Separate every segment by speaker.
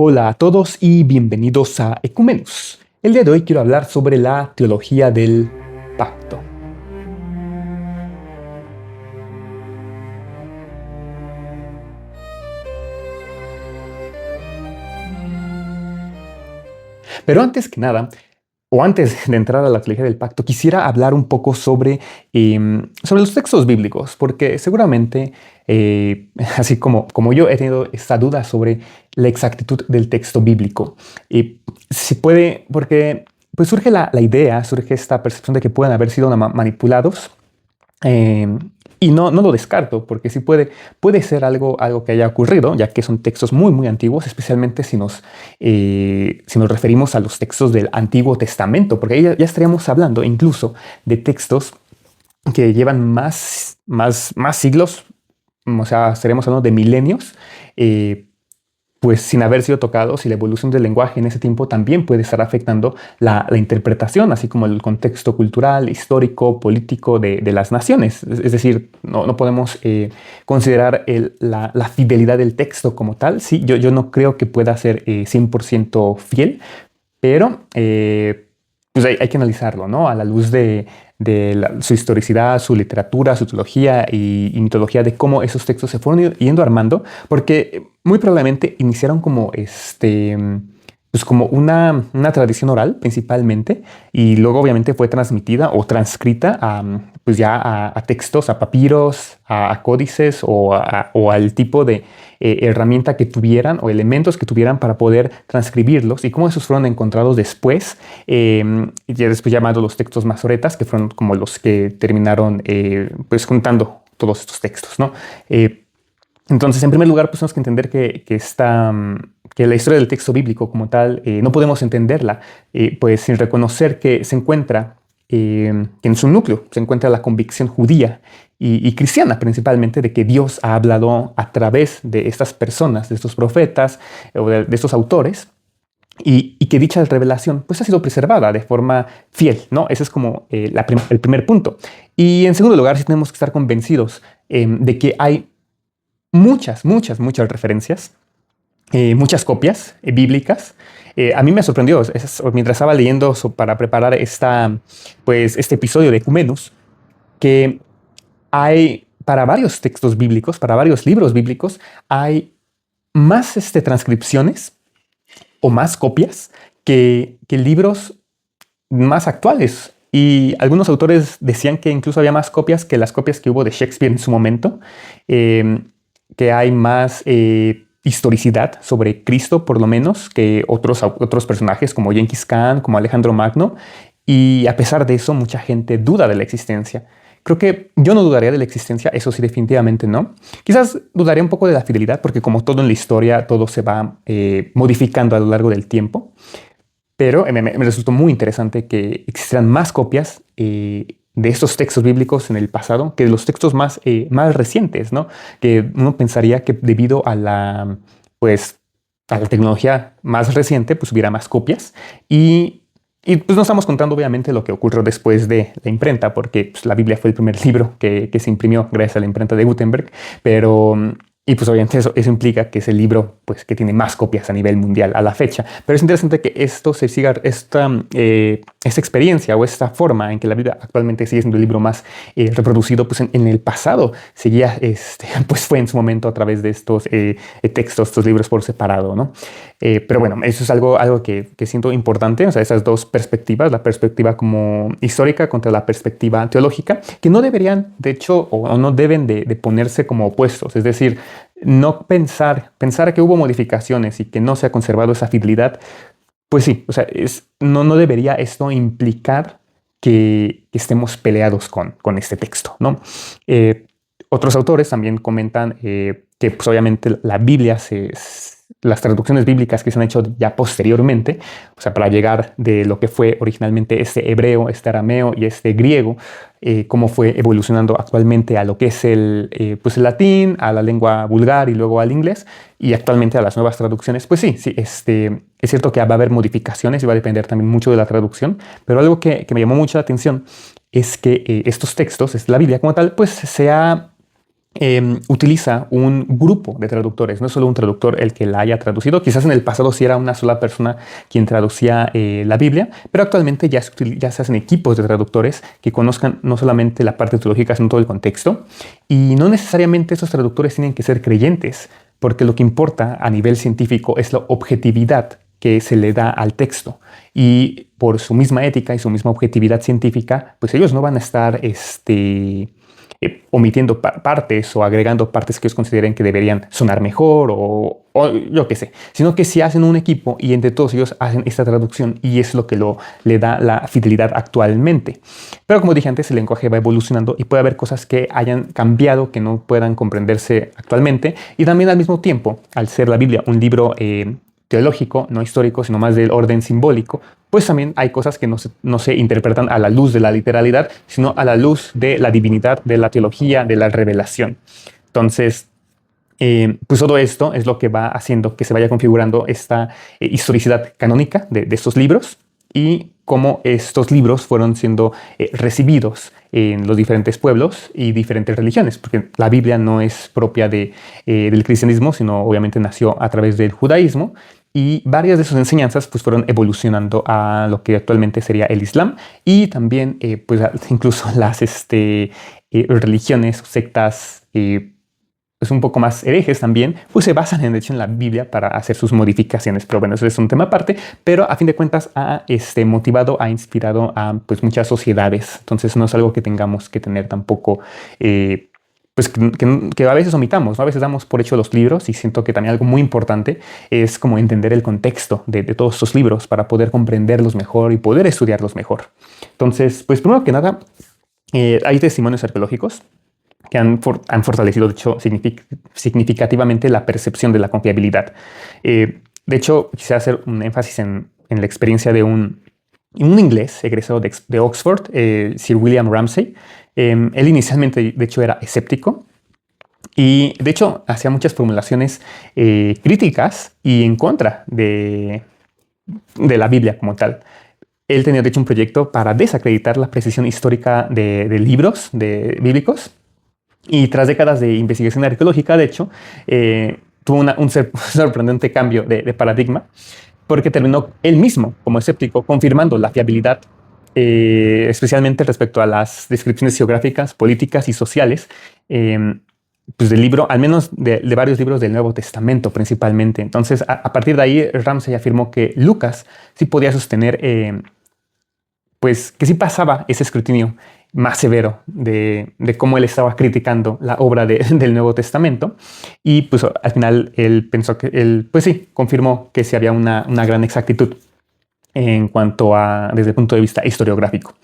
Speaker 1: Hola a todos y bienvenidos a Ecumenos. El día de hoy quiero hablar sobre la teología del pacto. Pero antes que nada, o antes de entrar a la teología del pacto, quisiera hablar un poco sobre los textos bíblicos, porque seguramente, así como yo he tenido esta duda sobre la exactitud del texto bíblico. Si puede, porque pues surge la idea, surge esta percepción de que pueden haber sido manipulados. Eh, y no lo descarto, porque sí puede ser algo que haya ocurrido, ya que son textos muy antiguos, especialmente si nos referimos a los textos del Antiguo Testamento, porque ahí ya estaríamos hablando incluso de textos que llevan más siglos, o sea, estaríamos hablando de milenios, pues sin haber sido tocados, y la evolución del lenguaje en ese tiempo también puede estar afectando la interpretación, así como el contexto cultural, histórico, político de las naciones. Es decir, no podemos considerar la fidelidad del texto como tal. Sí, yo no creo que pueda ser 100% fiel, pero pues hay que analizarlo, ¿no? A la luz de su historicidad, su literatura, su teología y mitología, de cómo esos textos se fueron yendo armando, porque muy probablemente iniciaron pues como una tradición oral principalmente, y luego obviamente fue transmitida o transcrita pues ya a textos, a papiros, a códices o al tipo de herramienta que tuvieran o elementos que tuvieran para poder transcribirlos, y cómo esos fueron encontrados después, ya después llamados los textos masoretas, que fueron como los que terminaron pues juntando todos estos textos, ¿no? Entonces, en primer lugar, pues tenemos que entender que la historia del texto bíblico como tal, no podemos entenderla pues sin reconocer que se encuentra, que en su núcleo se encuentra la convicción judía y cristiana principalmente, de que Dios ha hablado a través de estas personas, de estos profetas o de estos autores, y que dicha revelación pues ha sido preservada de forma fiel, ¿no? Ese es como el primer punto. Y en segundo lugar, sí tenemos que estar convencidos de que hay muchas referencias, muchas copias bíblicas. A mí me sorprendió mientras estaba leyendo para preparar este episodio de Ecumenos, que hay para varios textos bíblicos, para varios libros bíblicos, hay más transcripciones o más copias que libros más actuales. Y algunos autores decían que incluso había más copias que las copias que hubo de Shakespeare en su momento, que hay más historicidad sobre Cristo, por lo menos, que otros personajes como Genghis Khan, como Alejandro Magno, y a pesar de eso, mucha gente duda de la existencia. Creo que yo no dudaría de la existencia, eso sí, definitivamente no. Quizás dudaría un poco de la fidelidad, porque como todo en la historia, todo se va modificando a lo largo del tiempo. Pero me resultó muy interesante que existieran más copias de estos textos bíblicos en el pasado que de los textos más recientes, ¿no? Que uno pensaría que debido pues, a la tecnología más reciente, pues hubiera más copias. Y pues no estamos contando obviamente lo que ocurrió después de la imprenta, porque pues, la Biblia fue el primer libro que se imprimió gracias a la imprenta de Gutenberg, pero... Y pues obviamente eso implica que es el libro pues, que tiene más copias a nivel mundial a la fecha. Pero es interesante que esto se siga, esta experiencia o esta forma en que la Biblia actualmente sigue siendo el libro más reproducido, pues en el pasado seguía, pues fue en su momento a través de estos textos, estos libros por separado, ¿no? Pero bueno, eso es algo que siento importante, o sea, esas dos perspectivas, la perspectiva como histórica contra la perspectiva teológica, que no deberían, de hecho, o no deben de ponerse como opuestos. Es decir, no pensar que hubo modificaciones y que no se ha conservado esa fidelidad, pues sí, o sea, no debería esto implicar que estemos peleados con este texto, ¿no? Otros autores también comentan que pues obviamente la Biblia las traducciones bíblicas que se han hecho ya posteriormente, o sea, para llegar de lo que fue originalmente este hebreo, este arameo y este griego, cómo fue evolucionando actualmente a lo que es pues el latín, a la lengua vulgar y luego al inglés, y actualmente a las nuevas traducciones. Pues sí, es cierto que va a haber modificaciones y va a depender también mucho de la traducción, pero algo que me llamó mucho la atención es que estos textos, la Biblia como tal, pues se ha utiliza un grupo de traductores, no es solo un traductor el que la haya traducido. Quizás en el pasado sí era una sola persona quien traducía la Biblia, pero actualmente ya se hacen equipos de traductores que conozcan no solamente la parte teológica, sino todo el contexto. Y no necesariamente esos traductores tienen que ser creyentes, porque lo que importa a nivel científico es la objetividad que se le da al texto. Y por su misma ética y su misma objetividad científica, pues ellos no van a estar omitiendo partes o agregando partes que ellos consideren que deberían sonar mejor o yo qué sé, sino que si hacen un equipo y entre todos ellos hacen esta traducción y es lo que le da la fidelidad actualmente. Pero como dije antes, el lenguaje va evolucionando y puede haber cosas que hayan cambiado que no puedan comprenderse actualmente, y también al mismo tiempo, al ser la Biblia un libro teológico, no histórico, sino más del orden simbólico, pues también hay cosas que no se interpretan a la luz de la literalidad, sino a la luz de la divinidad, de la teología, de la revelación. Entonces, pues todo esto es lo que va haciendo que se vaya configurando esta historicidad canónica de estos libros y cómo estos libros fueron siendo recibidos en los diferentes pueblos y diferentes religiones, porque la Biblia no es propia del cristianismo, sino obviamente nació a través del judaísmo, y varias de sus enseñanzas pues, fueron evolucionando a lo que actualmente sería el Islam, y también pues, incluso las religiones, sectas pues un poco más herejes también, pues se basan de hecho en la Biblia para hacer sus modificaciones. Pero bueno, eso es un tema aparte, pero a fin de cuentas ha motivado, ha inspirado a pues muchas sociedades. Entonces no es algo que tengamos que tener tampoco, pues que a veces omitamos, ¿no? A veces damos por hecho los libros, y siento que también algo muy importante es como entender el contexto de todos estos libros para poder comprenderlos mejor y poder estudiarlos mejor. Entonces, pues primero que nada, hay testimonios arqueológicos que han fortalecido, de hecho, significativamente la percepción de la confiabilidad. De hecho, quisiera hacer un énfasis en la experiencia de un inglés egresado de Oxford, Sir William Ramsay. Él inicialmente, de hecho, era escéptico y, de hecho, hacía muchas formulaciones críticas y en contra de la Biblia como tal. Él tenía, de hecho, un proyecto para desacreditar la precisión histórica de libros bíblicos. Y tras décadas de investigación arqueológica, de hecho, tuvo un sorprendente cambio de paradigma, porque terminó él mismo, como escéptico, confirmando la fiabilidad, especialmente respecto a las descripciones geográficas, políticas y sociales, pues del libro, al menos de varios libros del Nuevo Testamento principalmente. Entonces, a partir de ahí, Ramsay afirmó que Lucas sí podía sostener, pues que sí pasaba ese escrutinio más severo de cómo él estaba criticando la obra del Nuevo Testamento, y pues al final él pensó que él, pues sí, confirmó que sí había una gran exactitud en cuanto a desde el punto de vista historiográfico.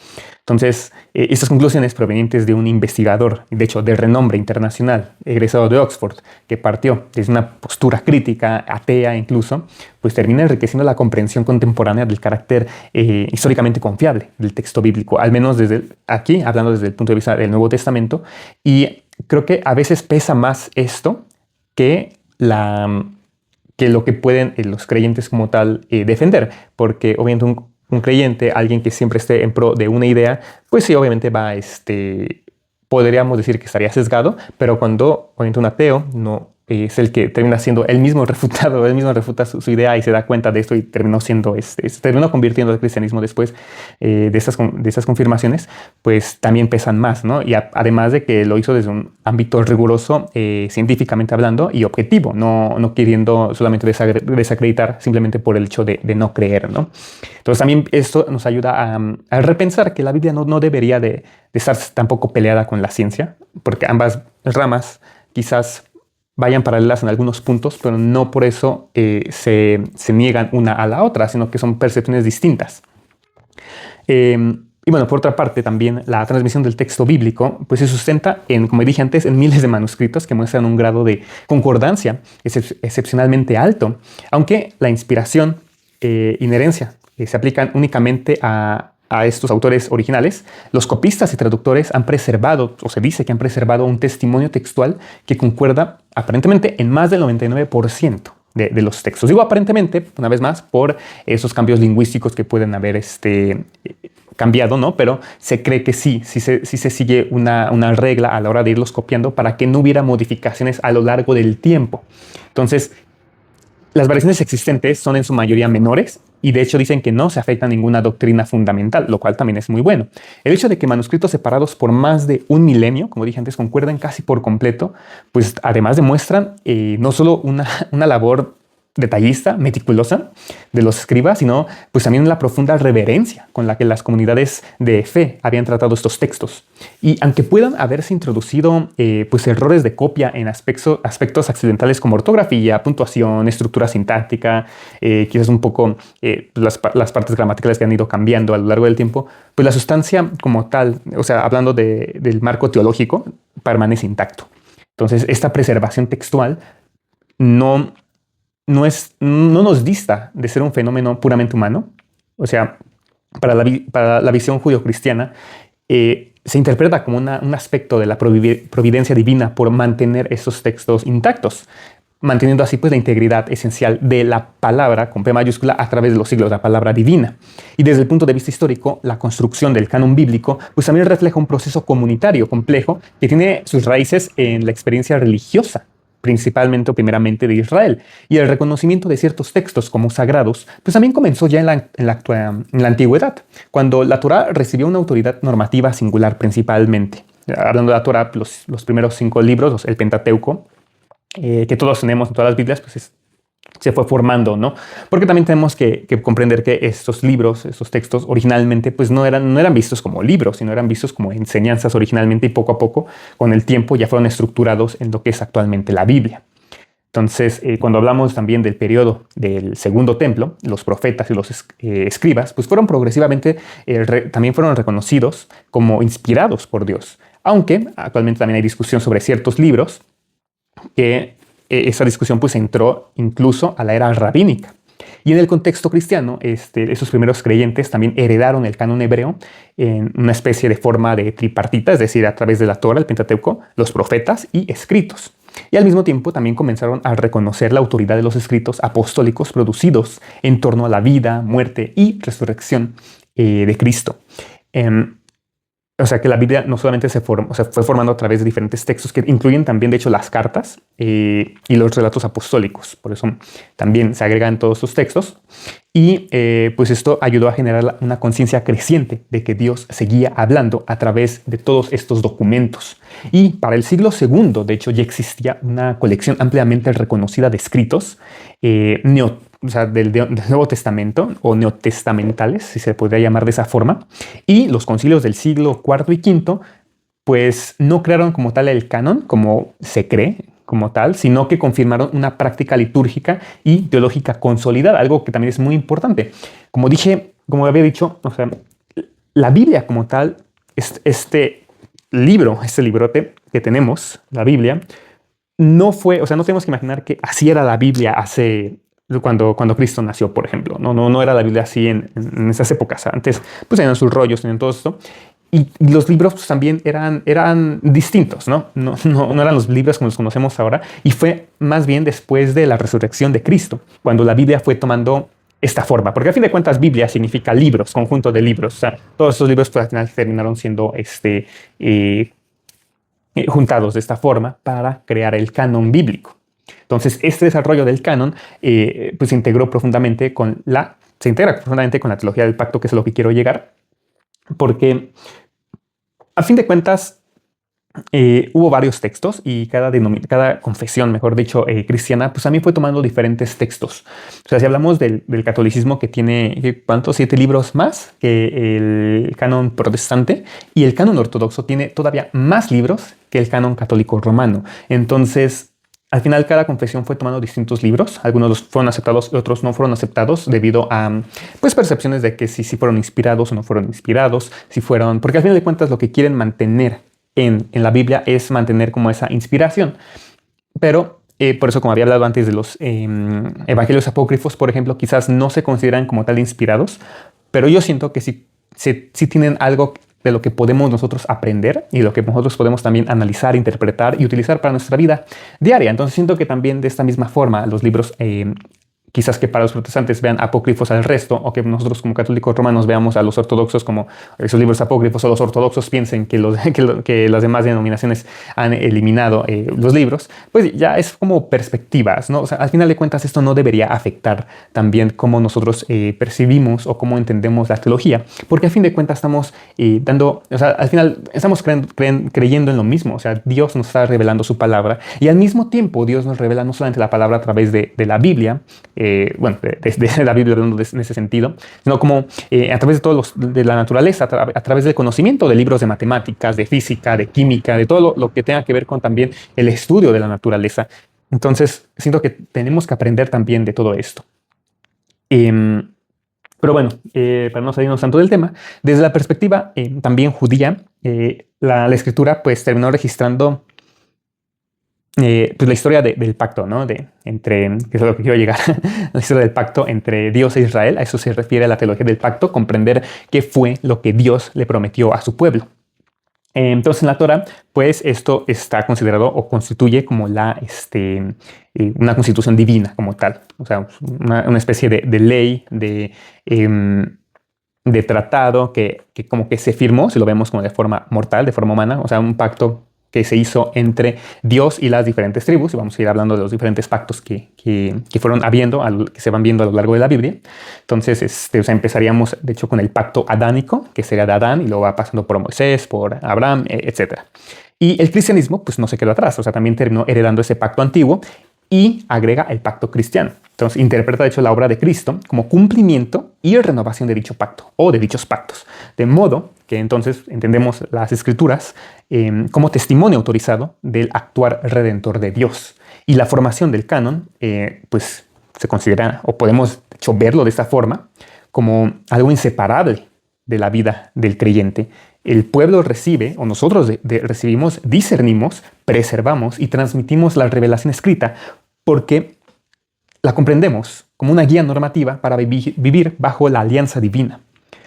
Speaker 1: Entonces, estas conclusiones provenientes de un investigador, de hecho de renombre internacional, egresado de Oxford, que partió desde una postura crítica, atea incluso, pues termina enriqueciendo la comprensión contemporánea del carácter históricamente confiable del texto bíblico, al menos aquí, hablando desde el punto de vista del Nuevo Testamento. Y creo que a veces pesa más esto que lo que pueden los creyentes como tal defender, porque obviamente un creyente, alguien que siempre esté en pro de una idea, pues sí, obviamente va, podríamos decir que estaría sesgado, pero cuando obviamente un ateo no es el que termina siendo él mismo refutado, él mismo refuta su idea y se da cuenta de esto y terminó convirtiendo el cristianismo después de estas confirmaciones, pues también pesan más, ¿no? Y además de que lo hizo desde un ámbito riguroso, científicamente hablando y objetivo, no queriendo solamente desacreditar simplemente por el hecho de no creer, ¿no? Entonces también esto nos ayuda a repensar que la Biblia no debería de estar tampoco peleada con la ciencia, porque ambas ramas quizás vayan paralelas en algunos puntos, pero no por eso se niegan una a la otra, sino que son percepciones distintas. Y bueno, por otra parte, también la transmisión del texto bíblico pues se sustenta como dije antes, en miles de manuscritos que muestran un grado de concordancia excepcionalmente alto, aunque la inspiración inherencia se aplican únicamente a estos autores originales. Los copistas y traductores han preservado, o se dice que han preservado, un testimonio textual que concuerda aparentemente en más del 99% de los textos. Digo aparentemente, una vez más, por esos cambios lingüísticos que pueden haber cambiado, ¿no? Pero se cree que sí se sigue una regla a la hora de irlos copiando para que no hubiera modificaciones a lo largo del tiempo. Entonces, las variaciones existentes son en su mayoría menores y de hecho dicen que no se afecta a ninguna doctrina fundamental, lo cual también es muy bueno. El hecho de que manuscritos separados por más de un milenio, como dije antes, concuerden casi por completo, pues además demuestran no solo una labor detallista, meticulosa de los escribas, sino pues también la profunda reverencia con la que las comunidades de fe habían tratado estos textos. Y aunque puedan haberse introducido pues errores de copia en aspectos accidentales como ortografía, puntuación, estructura sintáctica, quizás un poco las partes gramaticales que han ido cambiando a lo largo del tiempo, pues la sustancia como tal, o sea, hablando del marco teológico, permanece intacto. Entonces, esta preservación textual no nos dista de ser un fenómeno puramente humano. O sea, para la visión judio-cristiana, se interpreta como un aspecto de la providencia divina por mantener esos textos intactos, manteniendo así pues la integridad esencial de la palabra con P mayúscula a través de los siglos, la palabra divina. Y desde el punto de vista histórico, la construcción del canon bíblico pues también refleja un proceso comunitario complejo que tiene sus raíces en la experiencia religiosa, principalmente o primeramente de Israel, y el reconocimiento de ciertos textos como sagrados, pues también comenzó ya en la antigüedad, cuando la Torá recibió una autoridad normativa singular principalmente. Hablando de la Torá, los primeros 5 libros, el Pentateuco, que todos tenemos en todas las Biblias, pues se fue formando, ¿no? Porque también tenemos que comprender que estos libros, estos textos originalmente pues no eran vistos como libros, sino eran vistos como enseñanzas originalmente y poco a poco, con el tiempo, ya fueron estructurados en lo que es actualmente la Biblia. Entonces, cuando hablamos también del periodo del Segundo Templo, los profetas y los escribas, pues fueron progresivamente, también fueron reconocidos como inspirados por Dios. Aunque actualmente también hay discusión sobre ciertos libros que esa discusión pues entró incluso a la era rabínica. Y en el contexto cristiano, esos primeros creyentes también heredaron el canon hebreo en una especie de forma de tripartita, es decir, a través de la Torá, el Pentateuco, los profetas y escritos. Y al mismo tiempo también comenzaron a reconocer la autoridad de los escritos apostólicos producidos en torno a la vida, muerte y resurrección de Cristo. O sea que la Biblia no solamente fue formando a través de diferentes textos que incluyen también, de hecho, las cartas y los relatos apostólicos. Por eso también se agregan todos estos textos. Y pues esto ayudó a generar una conciencia creciente de que Dios seguía hablando a través de todos estos documentos. Y para el siglo II, de hecho, ya existía una colección ampliamente reconocida de escritos del Nuevo Testamento o neotestamentales, si se podría llamar de esa forma, y los concilios del siglo IV y V, pues no crearon como tal el canon, como se cree, como tal, sino que confirmaron una práctica litúrgica y teológica consolidada, algo que también es muy importante. Como había dicho, o sea, la Biblia como tal, este librote que tenemos, la Biblia, no tenemos que imaginar que así era la Biblia cuando Cristo nació, por ejemplo. No era la Biblia así en esas épocas. Antes, pues tenían sus rollos, tenían todo esto. Y los libros pues, también eran distintos, ¿no? No eran los libros como los conocemos ahora. Y fue más bien después de la resurrección de Cristo, cuando la Biblia fue tomando esta forma. Porque a fin de cuentas, Biblia significa libros, conjunto de libros. O sea, todos estos libros pues, al final terminaron siendo juntados de esta forma para crear el canon bíblico. Entonces, este desarrollo del canon pues se integra profundamente con la teología del pacto, que es a lo que quiero llegar, porque a fin de cuentas hubo varios textos y cada confesión, mejor dicho, cristiana, pues también fue tomando diferentes textos. O sea, si hablamos del catolicismo, que tiene, ¿cuántos? 7 libros más que el canon protestante, y el canon ortodoxo tiene todavía más libros que el canon católico romano. Entonces, al final, cada confesión fue tomando distintos libros. Algunos fueron aceptados y otros no fueron aceptados debido a pues, percepciones de que si fueron inspirados o no fueron inspirados, porque al final de cuentas lo que quieren mantener en la Biblia es mantener como esa inspiración. Pero por eso, como había hablado antes de los evangelios apócrifos, por ejemplo, quizás no se consideran como tal inspirados, pero yo siento que sí tienen algo de lo que podemos nosotros aprender y lo que nosotros podemos también analizar, interpretar y utilizar para nuestra vida diaria. Entonces siento que también de esta misma forma los libros quizás que para los protestantes vean apócrifos al resto, o que nosotros como católicos romanos veamos a los ortodoxos como esos libros apócrifos, o los ortodoxos piensen que, que las demás denominaciones han eliminado los libros, pues ya es como perspectivas, ¿no? O sea, al final de cuentas esto no debería afectar también cómo nosotros percibimos o cómo entendemos la teología, porque al fin de cuentas estamos o sea, al final estamos creyendo en lo mismo, o sea, Dios nos está revelando su palabra y al mismo tiempo Dios nos revela no solamente la palabra a través de la Biblia, bueno, de la Biblia hablando en ese sentido, sino como a través de de la naturaleza, a través del conocimiento de libros de matemáticas, de física, de química, de todo lo que tenga que ver con también el estudio de la naturaleza. Entonces, siento que tenemos que aprender también de todo esto. Pero bueno, para no salirnos tanto del tema, desde la perspectiva también judía, la escritura pues terminó registrando pues la historia del pacto, ¿no? Que es a lo que quiero llegar, la historia del pacto entre Dios e Israel. A eso se refiere la teología del pacto, comprender qué fue lo que Dios le prometió a su pueblo. Entonces en la Torah, pues esto está considerado o constituye como una constitución divina como tal. O sea, una especie de ley, de tratado que como que se firmó, si lo vemos como de forma mortal, de forma humana, o sea, un pacto que se hizo entre Dios y las diferentes tribus, y vamos a ir hablando de los diferentes pactos que fueron habiendo, que se van viendo a lo largo de la Biblia. Entonces, o sea, empezaríamos, de hecho, con el pacto adánico, que sería de Adán, y luego va pasando por Moisés, por Abraham, etc. Y el cristianismo, pues no se quedó atrás, o sea, también terminó heredando ese pacto antiguo y agrega el pacto cristiano. Entonces, interpreta, de hecho, la obra de Cristo como cumplimiento y renovación de dicho pacto, o de dichos pactos. De modo que entonces entendemos las Escrituras como testimonio autorizado del actuar redentor de Dios. Y la formación del canon, pues se considera, o podemos de hecho verlo de esta forma, como algo inseparable de la vida del creyente. El pueblo recibe, o nosotros recibimos, discernimos, preservamos y transmitimos la revelación escrita porque la comprendemos como una guía normativa para vivir bajo la alianza divina.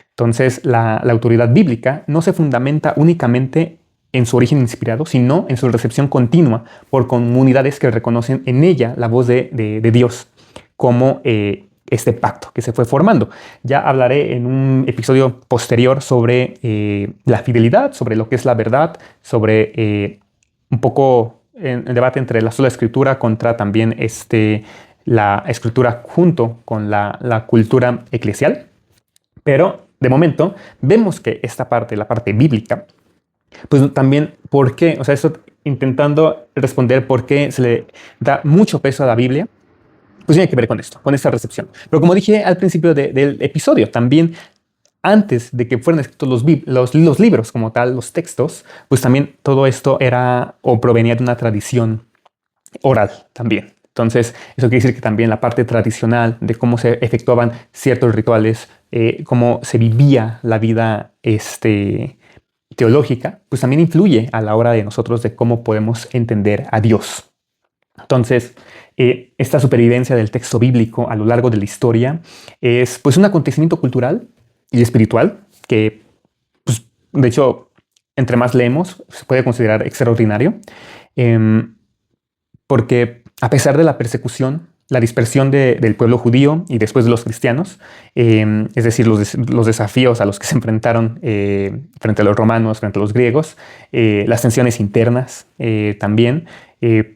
Speaker 1: Entonces, la autoridad bíblica no se fundamenta únicamente en su origen inspirado, sino en su recepción continua por comunidades que reconocen en ella la voz de Dios como este pacto que se fue formando. Ya hablaré en un episodio posterior sobre la fidelidad, sobre lo que es la verdad, sobre un poco el debate entre la sola escritura contra también la escritura junto con la cultura eclesial. Pero de momento vemos que esta parte, la parte bíblica, pues también, ¿por qué? O sea, esto intentando responder por qué se le da mucho peso a la Biblia, pues tiene que ver con esto, con esta recepción. Pero como dije al principio del episodio, también antes de que fueran escritos los libros como tal, los textos, pues también todo esto era o provenía de una tradición oral también. Entonces, eso quiere decir que también la parte tradicional de cómo se efectuaban ciertos rituales, cómo se vivía la vida teológica, pues también influye a la hora de nosotros de cómo podemos entender a Dios. Entonces, esta supervivencia del texto bíblico a lo largo de la historia es pues un acontecimiento cultural y espiritual que, pues, de hecho, entre más leemos, se puede considerar extraordinario, porque a pesar de la persecución, la dispersión del pueblo judío y después de los cristianos, es decir, los desafíos a los que se enfrentaron frente a los romanos, frente a los griegos, las tensiones internas también,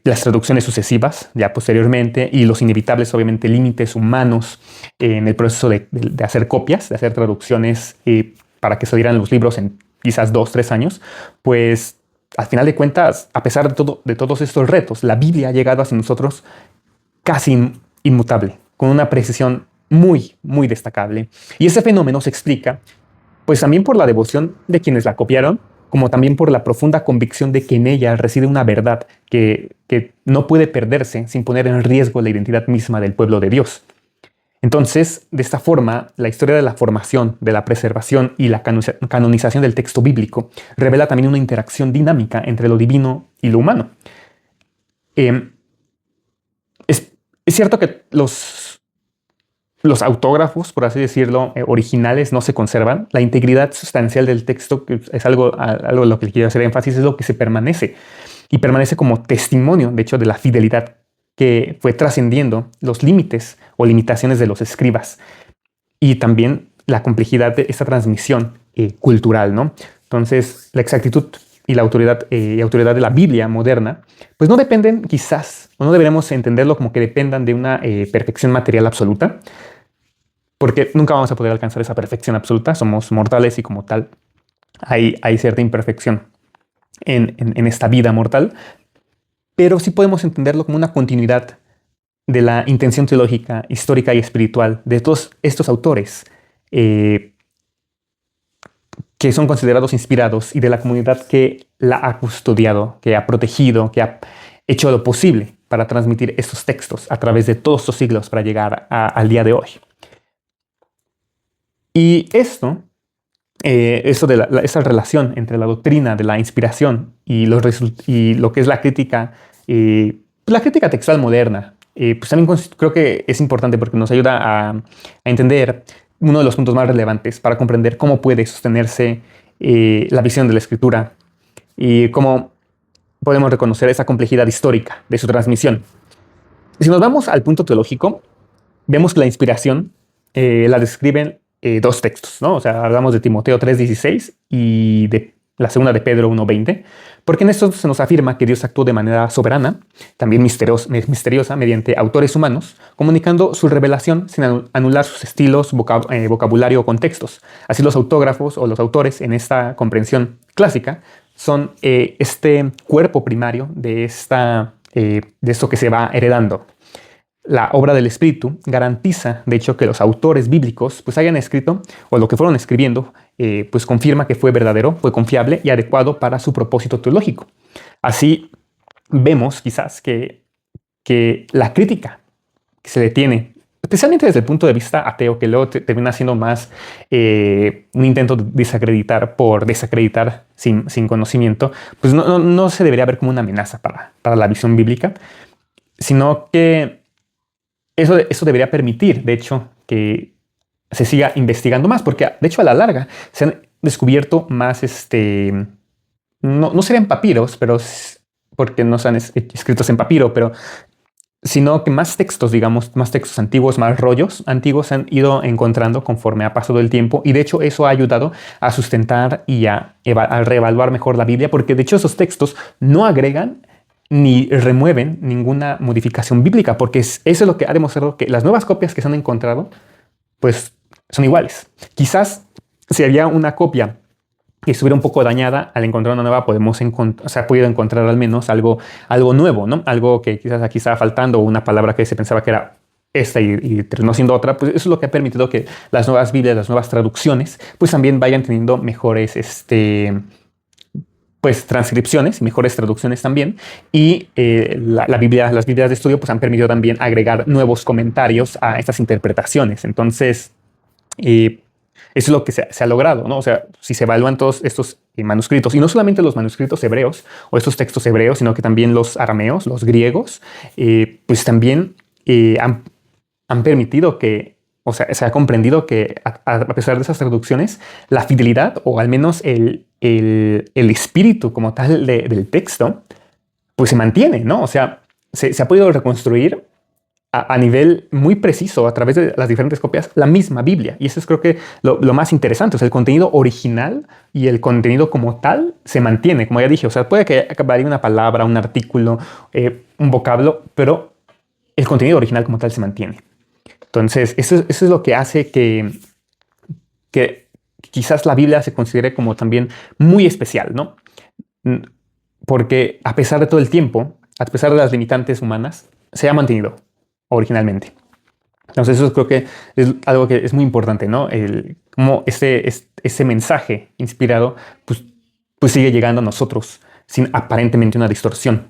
Speaker 1: las traducciones sucesivas ya posteriormente y los inevitables, obviamente, límites humanos en el proceso de hacer copias, de hacer traducciones para que salieran los libros en quizás 2-3 años, pues al final de cuentas, a pesar de todos estos retos, la Biblia ha llegado hacia nosotros casi inmutable, con una precisión muy, muy destacable. Y ese fenómeno se explica, pues también por la devoción de quienes la copiaron, como también por la profunda convicción de que en ella reside una verdad que no puede perderse sin poner en riesgo la identidad misma del pueblo de Dios. Entonces, de esta forma, la historia de la formación, de la preservación y la canonización del texto bíblico revela también una interacción dinámica entre lo divino y lo humano. Es cierto que los autógrafos, por así decirlo, originales no se conservan. La integridad sustancial del texto, que es algo a lo que quiero hacer énfasis, es lo que se permanece. Y permanece como testimonio, de hecho, de la fidelidad que fue trascendiendo los límites o limitaciones de los escribas y también la complejidad de esta transmisión cultural, ¿no? Entonces, la exactitud y la autoridad de la Biblia moderna, pues no dependen quizás, o no deberemos entenderlo como que dependan de una perfección material absoluta, porque nunca vamos a poder alcanzar esa perfección absoluta, somos mortales y como tal hay cierta imperfección en esta vida mortal, pero sí podemos entenderlo como una continuidad de la intención teológica, histórica y espiritual de todos estos autores que son considerados inspirados y de la comunidad que la ha custodiado, que ha protegido, que ha hecho lo posible para transmitir estos textos a través de todos estos siglos para llegar al día de hoy. Y esto de esa relación entre la doctrina de la inspiración y lo que es la crítica textual moderna, pues también creo que es importante porque nos ayuda a entender uno de los puntos más relevantes para comprender cómo puede sostenerse la visión de la escritura y cómo podemos reconocer esa complejidad histórica de su transmisión. Si nos vamos al punto teológico, vemos que la inspiración la describen dos textos, ¿no? O sea, hablamos de Timoteo 3:16 y de la segunda de Pedro 1:20, porque en esto se nos afirma que Dios actuó de manera soberana, también misteriosa, mediante autores humanos, comunicando su revelación sin anular sus estilos, vocabulario o contextos. Así los autógrafos o los autores en esta comprensión clásica son este cuerpo primario de esto que se va heredando. La obra del Espíritu garantiza, de hecho, que los autores bíblicos pues hayan escrito, o lo que fueron escribiendo, pues confirma que fue verdadero, fue confiable y adecuado para su propósito teológico. Así vemos quizás que la crítica que se le tiene, especialmente desde el punto de vista ateo, que luego termina siendo más un intento de desacreditar por desacreditar sin conocimiento, pues no se debería ver como una amenaza para la visión bíblica, sino que eso debería permitir, de hecho, que se siga investigando más, porque de hecho a la larga se han descubierto más, no serían papiros, pero porque no se han escritos en papiro, pero sino que más textos, digamos, más textos antiguos, más rollos antiguos se han ido encontrando conforme ha pasado el tiempo, y de hecho eso ha ayudado a sustentar y a reevaluar mejor la Biblia, porque de hecho esos textos no agregan ni remueven ninguna modificación bíblica, porque eso es lo que ha demostrado que las nuevas copias que se han encontrado, pues son iguales. Quizás si había una copia que estuviera un poco dañada, al encontrar una nueva se ha podido encontrar al menos algo nuevo, ¿no? Algo que quizás aquí estaba faltando, o una palabra que se pensaba que era esta y terminó siendo otra. Pues eso es lo que ha permitido que las nuevas Biblias, las nuevas traducciones, pues también vayan teniendo mejores pues transcripciones y mejores traducciones también, y las Biblias de estudio pues han permitido también agregar nuevos comentarios a estas interpretaciones. Entonces, eso es lo que se ha logrado, ¿no? O sea, si se evalúan todos estos manuscritos, y no solamente los manuscritos hebreos o estos textos hebreos, sino que también los arameos, los griegos, pues también han permitido que, o sea, se ha comprendido que a pesar de esas traducciones, la fidelidad, o al menos el espíritu como tal del texto, pues se mantiene, ¿no? O sea, se ha podido reconstruir a nivel muy preciso a través de las diferentes copias la misma Biblia. Y eso es, creo que lo más interesante. O sea, el contenido original y el contenido como tal se mantiene, como ya dije. O sea, puede que varíe una palabra, un artículo, un vocablo, pero el contenido original como tal se mantiene. Entonces, eso es lo que hace que quizás la Biblia se considere como también muy especial, ¿no? Porque a pesar de todo el tiempo, a pesar de las limitantes humanas, se ha mantenido originalmente. Entonces eso creo que es algo que es muy importante, ¿no? Cómo ese mensaje inspirado pues sigue llegando a nosotros sin aparentemente una distorsión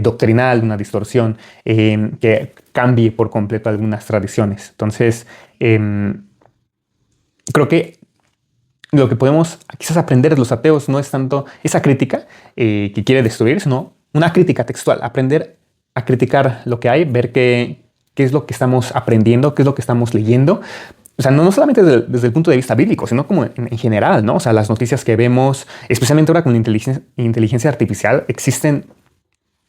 Speaker 1: doctrinal, una distorsión que cambie por completo algunas tradiciones. Entonces, creo que lo que podemos quizás aprender de los ateos no es tanto esa crítica que quiere destruir, sino una crítica textual, aprender a criticar lo que hay, ver qué es lo que estamos aprendiendo, qué es lo que estamos leyendo. O sea, no solamente desde el punto de vista bíblico, sino como en general, ¿no? O sea, las noticias que vemos, especialmente ahora con la inteligencia artificial, existen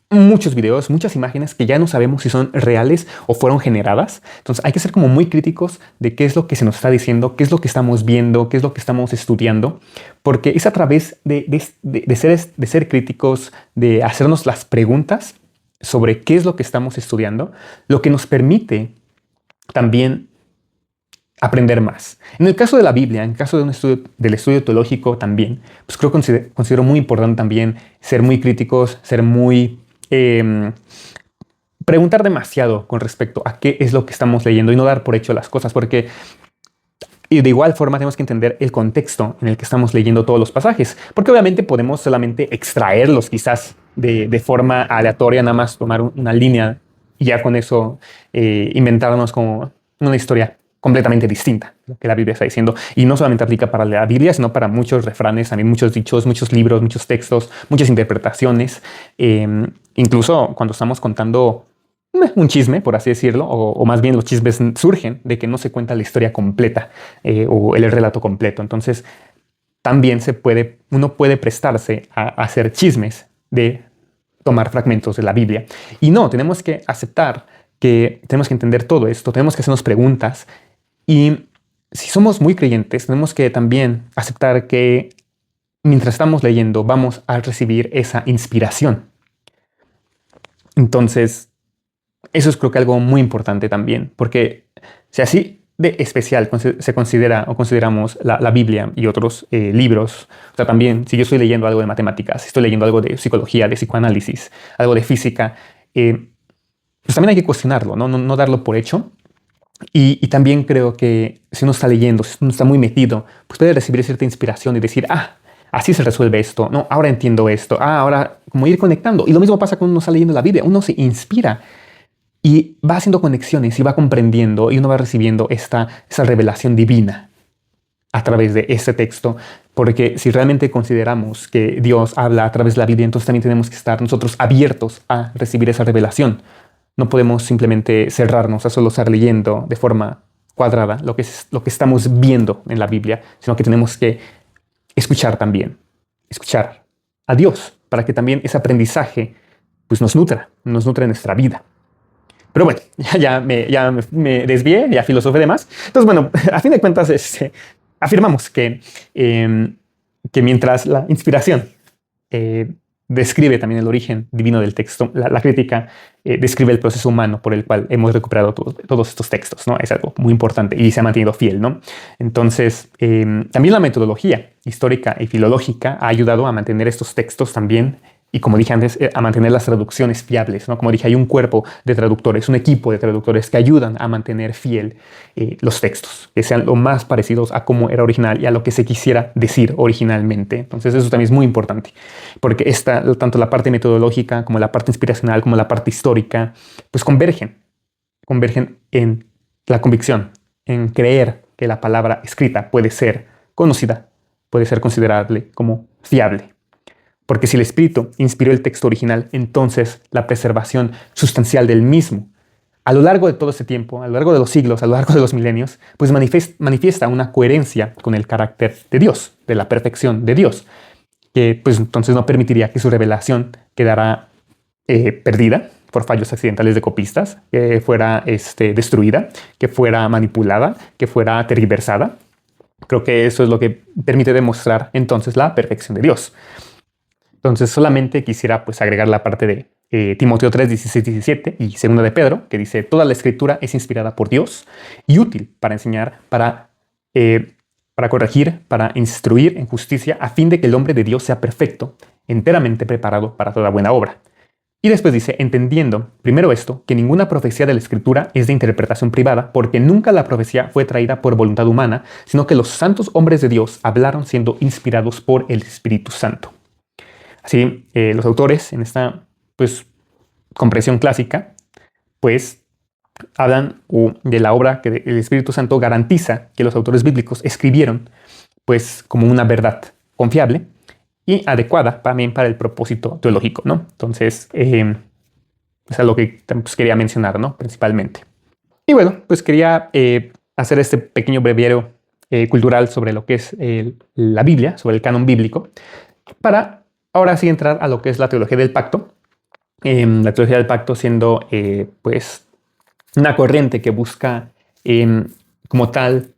Speaker 1: muchos videos, muchas imágenes que ya no sabemos si son reales o fueron generadas. Entonces hay que ser como muy críticos de qué es lo que se nos está diciendo, qué es lo que estamos viendo, qué es lo que estamos estudiando, porque es a través de ser críticos, de hacernos las preguntas sobre qué es lo que estamos estudiando, lo que nos permite también aprender más. En el caso de la Biblia, en el caso de del estudio teológico también, pues creo que considero muy importante también ser muy críticos, ser muy preguntar demasiado con respecto a qué es lo que estamos leyendo y no dar por hecho las cosas, porque y de igual forma tenemos que entender el contexto en el que estamos leyendo todos los pasajes, porque obviamente podemos solamente extraerlos quizás de forma aleatoria, nada más tomar una línea y ya con eso inventarnos como una historia completamente distinta a lo que la Biblia está diciendo. Y no solamente aplica para la Biblia, sino para muchos refranes, también muchos dichos, muchos libros, muchos textos, muchas interpretaciones. Incluso cuando estamos contando un chisme, por así decirlo, o más bien los chismes surgen de que no se cuenta la historia completa o el relato completo. Entonces, también uno puede prestarse a hacer chismes de tomar fragmentos de la Biblia. Y no, tenemos que aceptar que tenemos que entender todo esto, tenemos que hacernos preguntas y si somos muy creyentes, tenemos que también aceptar que mientras estamos leyendo vamos a recibir esa inspiración. Entonces, eso es creo que algo muy importante también, porque si así de especial se considera o consideramos la Biblia y otros libros, o sea, también si yo estoy leyendo algo de matemáticas, estoy leyendo algo de psicología, de psicoanálisis, algo de física, pues también hay que cuestionarlo, no darlo por hecho. Y también creo que si uno está leyendo, si uno está muy metido, pues puede recibir cierta inspiración y decir, así se resuelve esto, no, ahora entiendo esto, ahora como ir conectando. Y lo mismo pasa cuando uno está leyendo la Biblia, uno se inspira y va haciendo conexiones y va comprendiendo y uno va recibiendo esa revelación divina a través de este texto. Porque si realmente consideramos que Dios habla a través de la Biblia, entonces también tenemos que estar nosotros abiertos a recibir esa revelación. No podemos simplemente cerrarnos a solo estar leyendo de forma cuadrada lo que estamos viendo en la Biblia, sino que tenemos que escuchar también, escuchar a Dios para que también ese aprendizaje pues, nos nutra en nuestra vida. Pero bueno, me desvié, ya filosofé de más. Entonces, bueno, a fin de cuentas, afirmamos que mientras la inspiración describe también el origen divino del texto, la crítica describe el proceso humano por el cual hemos recuperado todos estos textos, ¿no? Es algo muy importante y se ha mantenido fiel, ¿no? Entonces, también la metodología histórica y filológica ha ayudado a mantener estos textos también y como dije antes, a mantener las traducciones fiables, ¿no? Como dije, hay un cuerpo de traductores, un equipo de traductores que ayudan a mantener fiel los textos, que sean lo más parecidos a cómo era original y a lo que se quisiera decir originalmente. Entonces eso también es muy importante, porque tanto la parte metodológica como la parte inspiracional, como la parte histórica, pues convergen en la convicción, en creer que la palabra escrita puede ser conocida, puede ser considerable como fiable. Porque si el Espíritu inspiró el texto original, entonces la preservación sustancial del mismo, a lo largo de todo ese tiempo, a lo largo de los siglos, a lo largo de los milenios, pues manifiesta una coherencia con el carácter de Dios, de la perfección de Dios, que pues entonces no permitiría que su revelación quedara perdida por fallos accidentales de copistas, que fuera destruida, que fuera manipulada, que fuera tergiversada. Creo que eso es lo que permite demostrar entonces la perfección de Dios. Entonces solamente quisiera pues agregar la parte de Timoteo 3, 16, 17 y 2 de Pedro, que dice, toda la escritura es inspirada por Dios y útil para enseñar, para corregir, para instruir en justicia, a fin de que el hombre de Dios sea perfecto, enteramente preparado para toda buena obra. Y después dice, entendiendo, primero esto, que ninguna profecía de la Escritura es de interpretación privada, porque nunca la profecía fue traída por voluntad humana, sino que los santos hombres de Dios hablaron siendo inspirados por el Espíritu Santo. Así, los autores en esta pues, comprensión clásica, pues hablan de la obra que el Espíritu Santo garantiza que los autores bíblicos escribieron pues, como una verdad confiable y adecuada también para el propósito teológico, ¿no? Entonces, es algo que pues, quería mencionar, ¿no? Principalmente. Y bueno, pues quería hacer este pequeño breviario cultural sobre lo que es la Biblia, sobre el canon bíblico, para ahora sí entrar a lo que es la teología del pacto La teología del pacto siendo pues una corriente que busca como tal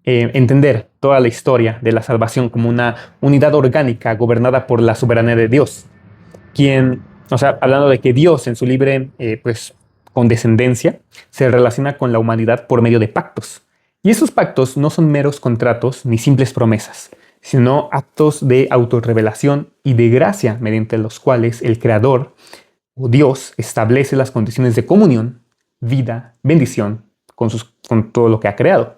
Speaker 1: entender toda la historia de la salvación como una unidad orgánica gobernada por la soberanía de Dios, quien, o sea, hablando de que Dios en su libre pues condescendencia se relaciona con la humanidad por medio de pactos. Y esos pactos no son meros contratos ni simples promesas, sino actos de autorrevelación y de gracia mediante los cuales el Creador o Dios establece las condiciones de comunión, vida, bendición con todo lo que ha creado.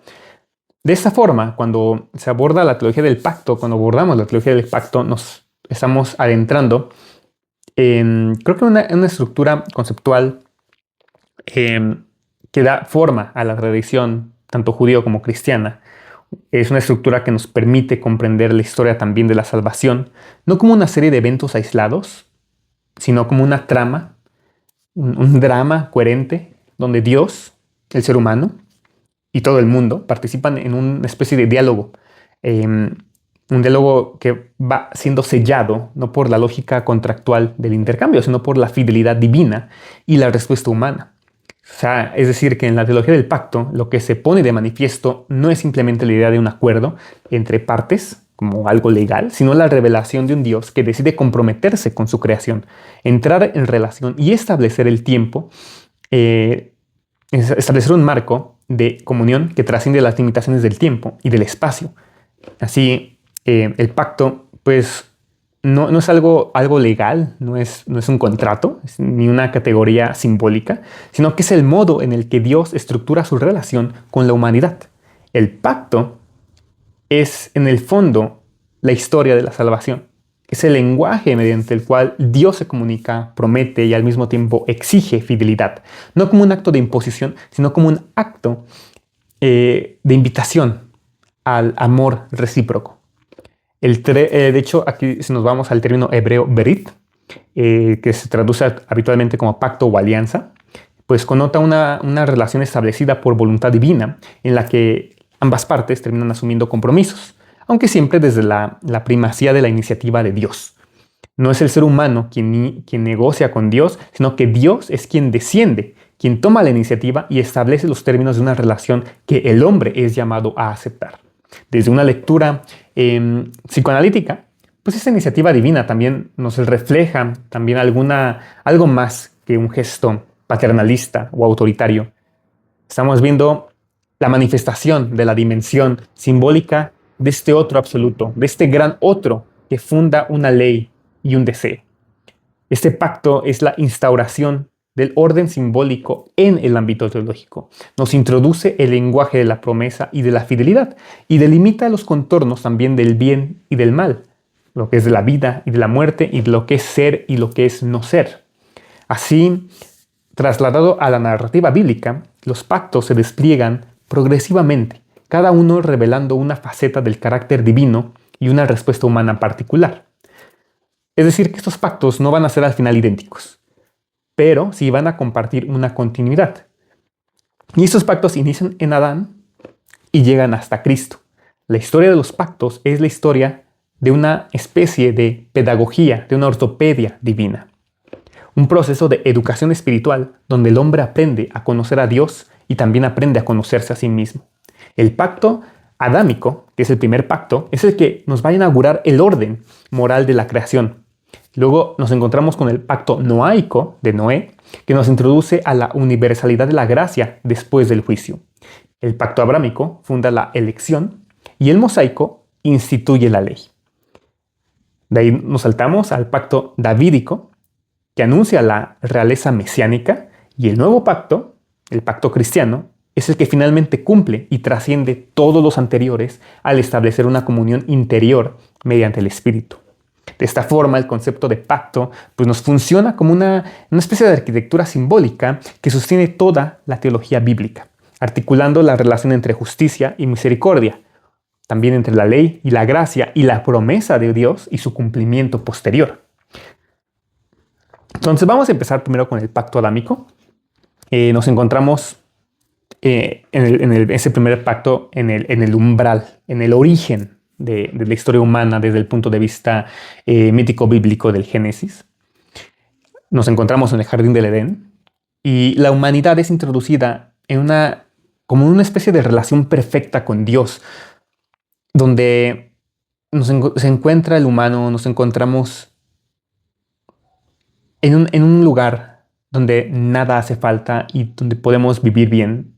Speaker 1: De esta forma, cuando se aborda la teología del pacto, cuando abordamos la teología del pacto, nos estamos adentrando en, creo que una estructura conceptual que da forma a la tradición, tanto judío como cristiana. Es una estructura que nos permite comprender la historia también de la salvación, no como una serie de eventos aislados, sino como una trama, un drama coherente, donde Dios, el ser humano y todo el mundo participan en una especie de diálogo. Un diálogo que va siendo sellado no por la lógica contractual del intercambio, sino por la fidelidad divina y la respuesta humana. O sea, es decir, que en la teología del pacto lo que se pone de manifiesto no es simplemente la idea de un acuerdo entre partes, como algo legal, sino la revelación de un Dios que decide comprometerse con su creación, entrar en relación y establecer el tiempo, establecer un marco de comunión que trasciende las limitaciones del tiempo y del espacio. Así, el pacto, pues, no es algo legal, no es un contrato, ni una categoría simbólica, sino que es el modo en el que Dios estructura su relación con la humanidad. El pacto es, en el fondo, la historia de la salvación. Es el lenguaje mediante el cual Dios se comunica, promete y al mismo tiempo exige fidelidad. No como un acto de imposición, sino como un acto de invitación al amor recíproco. De hecho, aquí si nos vamos al término hebreo berit, que se traduce habitualmente como pacto o alianza, pues connota una relación establecida por voluntad divina en la que ambas partes terminan asumiendo compromisos, aunque siempre desde la primacía de la iniciativa de Dios. No es el ser humano quien negocia con Dios, sino que Dios es quien desciende, quien toma la iniciativa y establece los términos de una relación que el hombre es llamado a aceptar. Desde una lectura psicoanalítica, pues esa iniciativa divina también nos refleja también algo más que un gesto paternalista o autoritario. Estamos viendo la manifestación de la dimensión simbólica de este otro absoluto, de este gran otro que funda una ley y un deseo. Este pacto es la instauración del orden simbólico en el ámbito teológico. Nos introduce el lenguaje de la promesa y de la fidelidad y delimita los contornos también del bien y del mal, lo que es de la vida y de la muerte y de lo que es ser y lo que es no ser. Así, trasladado a la narrativa bíblica, los pactos se despliegan progresivamente, cada uno revelando una faceta del carácter divino y una respuesta humana particular. Es decir, que estos pactos no van a ser al final idénticos, pero sí van a compartir una continuidad. Y estos pactos inician en Adán y llegan hasta Cristo. La historia de los pactos es la historia de una especie de pedagogía, de una ortopedia divina. Un proceso de educación espiritual donde el hombre aprende a conocer a Dios y también aprende a conocerse a sí mismo. El pacto adámico, que es el primer pacto, es el que nos va a inaugurar el orden moral de la creación. Luego nos encontramos con el pacto noaico de Noé, que nos introduce a la universalidad de la gracia después del juicio. El pacto abrámico funda la elección y el mosaico instituye la ley. De ahí nos saltamos al pacto davídico, que anuncia la realeza mesiánica, y el nuevo pacto, el pacto cristiano, es el que finalmente cumple y trasciende todos los anteriores al establecer una comunión interior mediante el Espíritu. De esta forma, el concepto de pacto pues, nos funciona como una especie de arquitectura simbólica que sostiene toda la teología bíblica, articulando la relación entre justicia y misericordia, también entre la ley y la gracia y la promesa de Dios y su cumplimiento posterior. Entonces vamos a empezar primero con el pacto adámico. Nos encontramos en ese primer pacto en el umbral, en el origen de la historia humana desde el punto de vista mítico-bíblico del Génesis. Nos encontramos en el jardín del Edén y la humanidad es introducida como una especie de relación perfecta con Dios, donde se encuentra el humano, nos encontramos en un lugar donde nada hace falta y donde podemos vivir bien.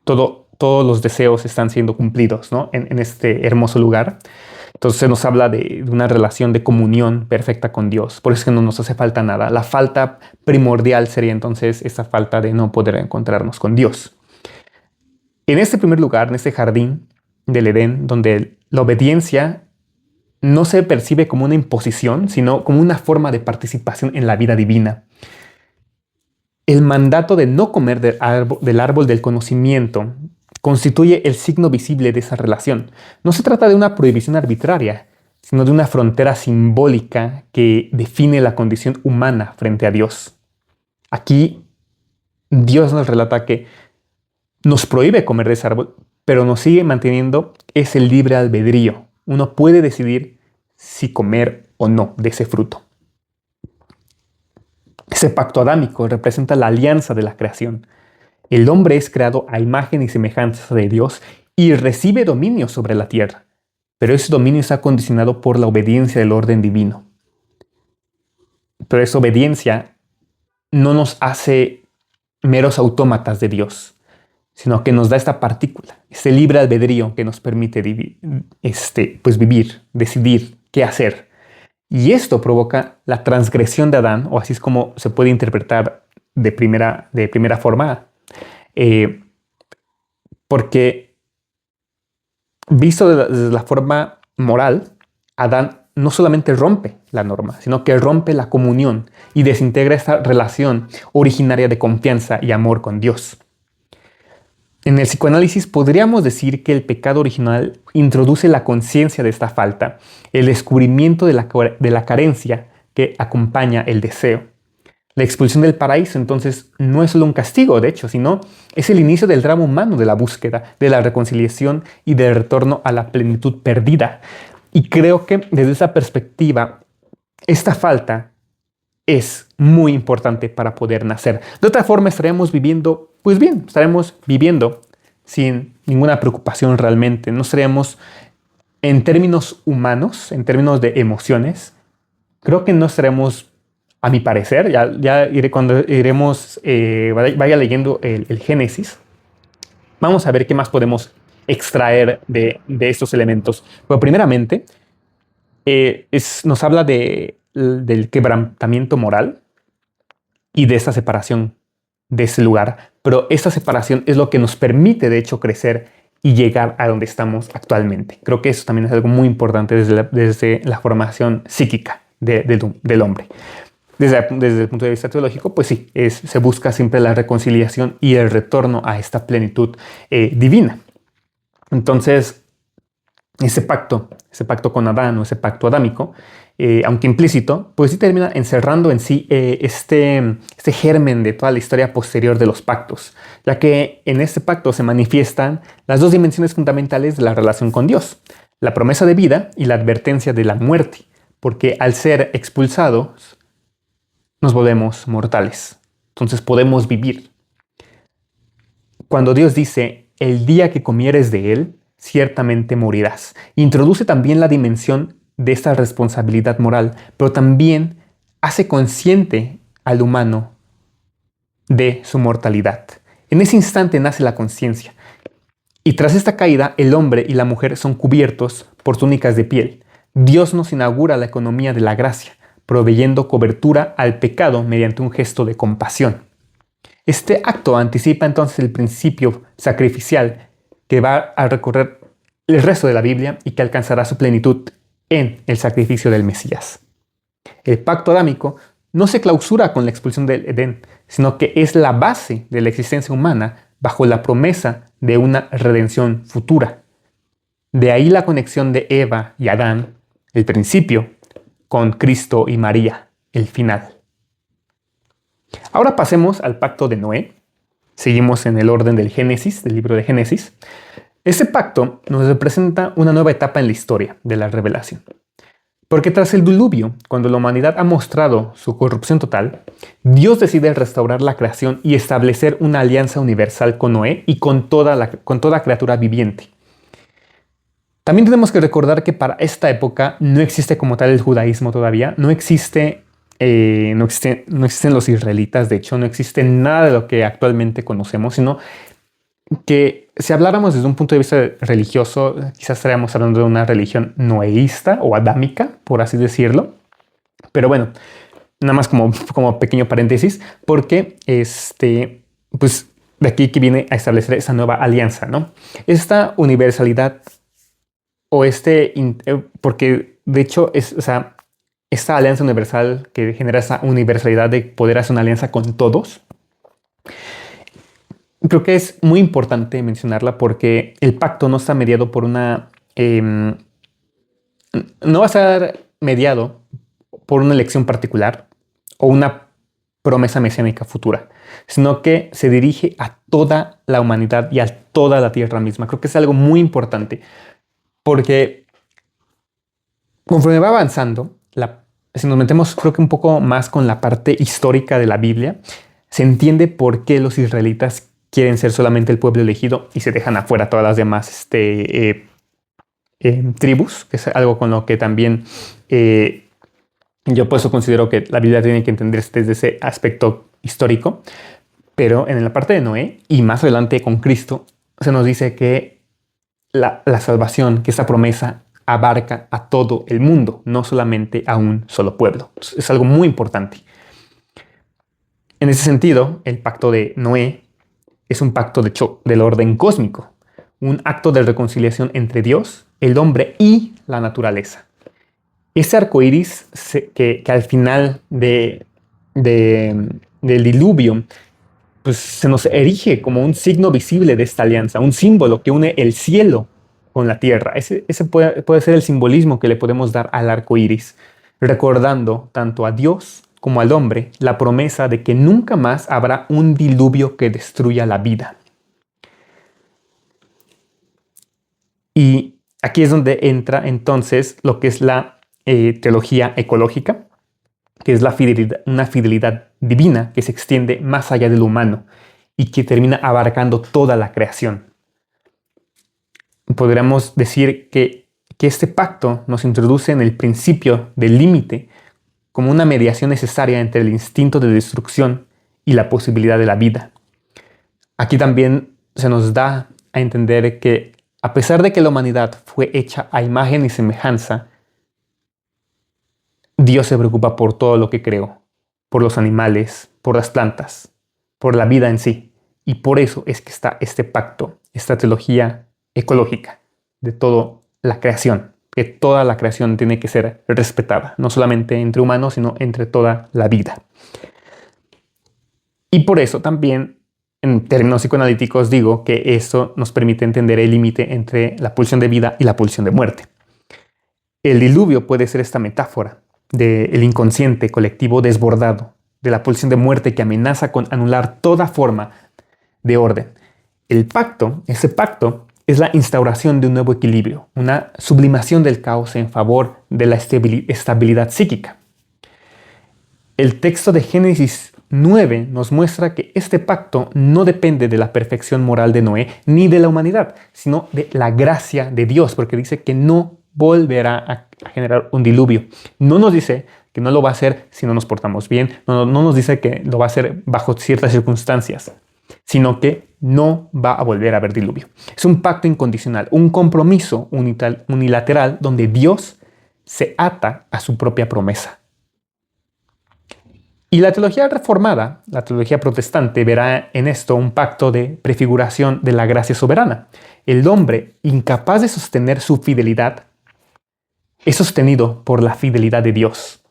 Speaker 1: Todos los deseos están siendo cumplidos, ¿no? En este hermoso lugar. Entonces se nos habla de una relación de comunión perfecta con Dios. Por eso es que no nos hace falta nada. La falta primordial sería entonces esa falta de no poder encontrarnos con Dios. En este primer lugar, en este jardín del Edén, donde la obediencia no se percibe como una imposición, sino como una forma de participación en la vida divina. El mandato de no comer del árbol del conocimiento constituye el signo visible de esa relación. No se trata de una prohibición arbitraria, sino de una frontera simbólica que define la condición humana frente a Dios. Aquí Dios nos relata que nos prohíbe comer de ese árbol, pero nos sigue manteniendo ese libre albedrío. Uno puede decidir si comer o no de ese fruto. Ese pacto adámico representa la alianza de la creación. El hombre es creado a imagen y semejanza de Dios y recibe dominio sobre la tierra, pero ese dominio está condicionado por la obediencia del orden divino. Pero esa obediencia no nos hace meros autómatas de Dios, sino que nos da esta partícula, ese libre albedrío que nos permite vivir, decidir qué hacer. Y esto provoca la transgresión de Adán, o así es como se puede interpretar de primera forma, porque visto desde la forma moral, Adán no solamente rompe la norma, sino que rompe la comunión y desintegra esta relación originaria de confianza y amor con Dios. En el psicoanálisis podríamos decir que el pecado original introduce la conciencia de esta falta, el descubrimiento de la carencia que acompaña el deseo. La expulsión del paraíso entonces no es solo un castigo, de hecho, sino es el inicio del drama humano de la búsqueda, de la reconciliación y del retorno a la plenitud perdida. Y creo que desde esa perspectiva, esta falta es muy importante para poder nacer. De otra forma estaremos viviendo, estaremos viviendo sin ninguna preocupación realmente. No estaríamos, en términos humanos, en términos de emociones, creo que no estaremos, a mi parecer, ya iré cuando iremos, vaya leyendo el Génesis, vamos a ver qué más podemos extraer de estos elementos. Pero primeramente, nos habla del quebrantamiento moral y de esta separación de ese lugar. Pero esta separación es lo que nos permite, de hecho, crecer y llegar a donde estamos actualmente. Creo que eso también es algo muy importante desde la formación psíquica del hombre. Desde el punto de vista teológico, pues sí, se busca siempre la reconciliación y el retorno a esta plenitud divina. Entonces, ese pacto con Adán o ese pacto adámico, aunque implícito, pues sí termina encerrando en sí este germen de toda la historia posterior de los pactos, ya que en este pacto se manifiestan las dos dimensiones fundamentales de la relación con Dios, la promesa de vida y la advertencia de la muerte, porque al ser expulsados nos volvemos mortales, entonces podemos vivir. Cuando Dios dice, el día que comieres de él, ciertamente morirás. Introduce también la dimensión de esta responsabilidad moral, pero también hace consciente al humano de su mortalidad. En ese instante nace la conciencia. Y tras esta caída, el hombre y la mujer son cubiertos por túnicas de piel. Dios nos inaugura la economía de la gracia, proveyendo cobertura al pecado mediante un gesto de compasión. Este acto anticipa entonces el principio sacrificial que va a recorrer el resto de la Biblia y que alcanzará su plenitud en el sacrificio del Mesías. El pacto adámico no se clausura con la expulsión del Edén, sino que es la base de la existencia humana bajo la promesa de una redención futura. De ahí la conexión de Eva y Adán, el principio, con Cristo y María, el final. Ahora pasemos al pacto de Noé. Seguimos en el orden del Génesis, del libro de Génesis. Este pacto nos representa una nueva etapa en la historia de la revelación. Porque tras el diluvio, cuando la humanidad ha mostrado su corrupción total, Dios decide restaurar la creación y establecer una alianza universal con Noé y con toda criatura viviente. También tenemos que recordar que para esta época no existe como tal el judaísmo todavía, no existen los israelitas, de hecho no existe nada de lo que actualmente conocemos, sino que si habláramos desde un punto de vista religioso, quizás estaríamos hablando de una religión noeísta o adámica, por así decirlo. Pero bueno, nada más como pequeño paréntesis, porque pues de aquí que viene a establecer esa nueva alianza, ¿no? Esta universalidad o porque de hecho esta alianza universal que genera esa universalidad de poder hacer una alianza con todos, creo que es muy importante mencionarla porque el pacto no está mediado por no va a estar mediado por una elección particular o una promesa mesiánica futura, sino que se dirige a toda la humanidad y a toda la tierra misma. Creo que es algo muy importante porque conforme va avanzando, si nos metemos creo que un poco más con la parte histórica de la Biblia, se entiende por qué los israelitas quieren ser solamente el pueblo elegido y se dejan afuera todas las demás tribus, que es algo con lo que también yo por eso considero que la Biblia tiene que entenderse desde ese aspecto histórico. Pero en la parte de Noé y más adelante con Cristo se nos dice que la salvación, que esta promesa abarca a todo el mundo, no solamente a un solo pueblo. Es algo muy importante. En ese sentido, el pacto de Noé es un pacto del orden cósmico, un acto de reconciliación entre Dios, el hombre y la naturaleza. Ese arco iris que al final del diluvio pues, se nos erige como un signo visible de esta alianza, un símbolo que une el cielo con la tierra. Ese puede ser el simbolismo que le podemos dar al arco iris, recordando tanto a Dios como al hombre la promesa de que nunca más habrá un diluvio que destruya la vida. Y aquí es donde entra entonces lo que es la teología ecológica, que es una fidelidad divina que se extiende más allá de lo humano y que termina abarcando toda la creación. Podríamos decir que este pacto nos introduce en el principio del límite como una mediación necesaria entre el instinto de destrucción y la posibilidad de la vida. Aquí también se nos da a entender que a pesar de que la humanidad fue hecha a imagen y semejanza, Dios se preocupa por todo lo que creó, por los animales, por las plantas, por la vida en sí. Y por eso es que está este pacto, esta teología ecológica de toda la creación, que toda la creación tiene que ser respetada, no solamente entre humanos, sino entre toda la vida. Y por eso también, en términos psicoanalíticos, digo que esto nos permite entender el límite entre la pulsión de vida y la pulsión de muerte. El diluvio puede ser esta metáfora del inconsciente colectivo desbordado, de la pulsión de muerte que amenaza con anular toda forma de orden. Ese pacto, es la instauración de un nuevo equilibrio, una sublimación del caos en favor de la estabilidad psíquica. El texto de Génesis 9 nos muestra que este pacto no depende de la perfección moral de Noé ni de la humanidad, sino de la gracia de Dios, porque dice que no volverá a generar un diluvio. No nos dice que no lo va a hacer si no nos portamos bien, no nos dice que lo va a hacer bajo ciertas circunstancias, sino que no va a volver a haber diluvio. Es un pacto incondicional, un compromiso unilateral donde Dios se ata a su propia promesa. Y la teología reformada, la teología protestante, verá en esto un pacto de prefiguración de la gracia soberana. El hombre, incapaz de sostener su fidelidad, es sostenido por la fidelidad de Dios.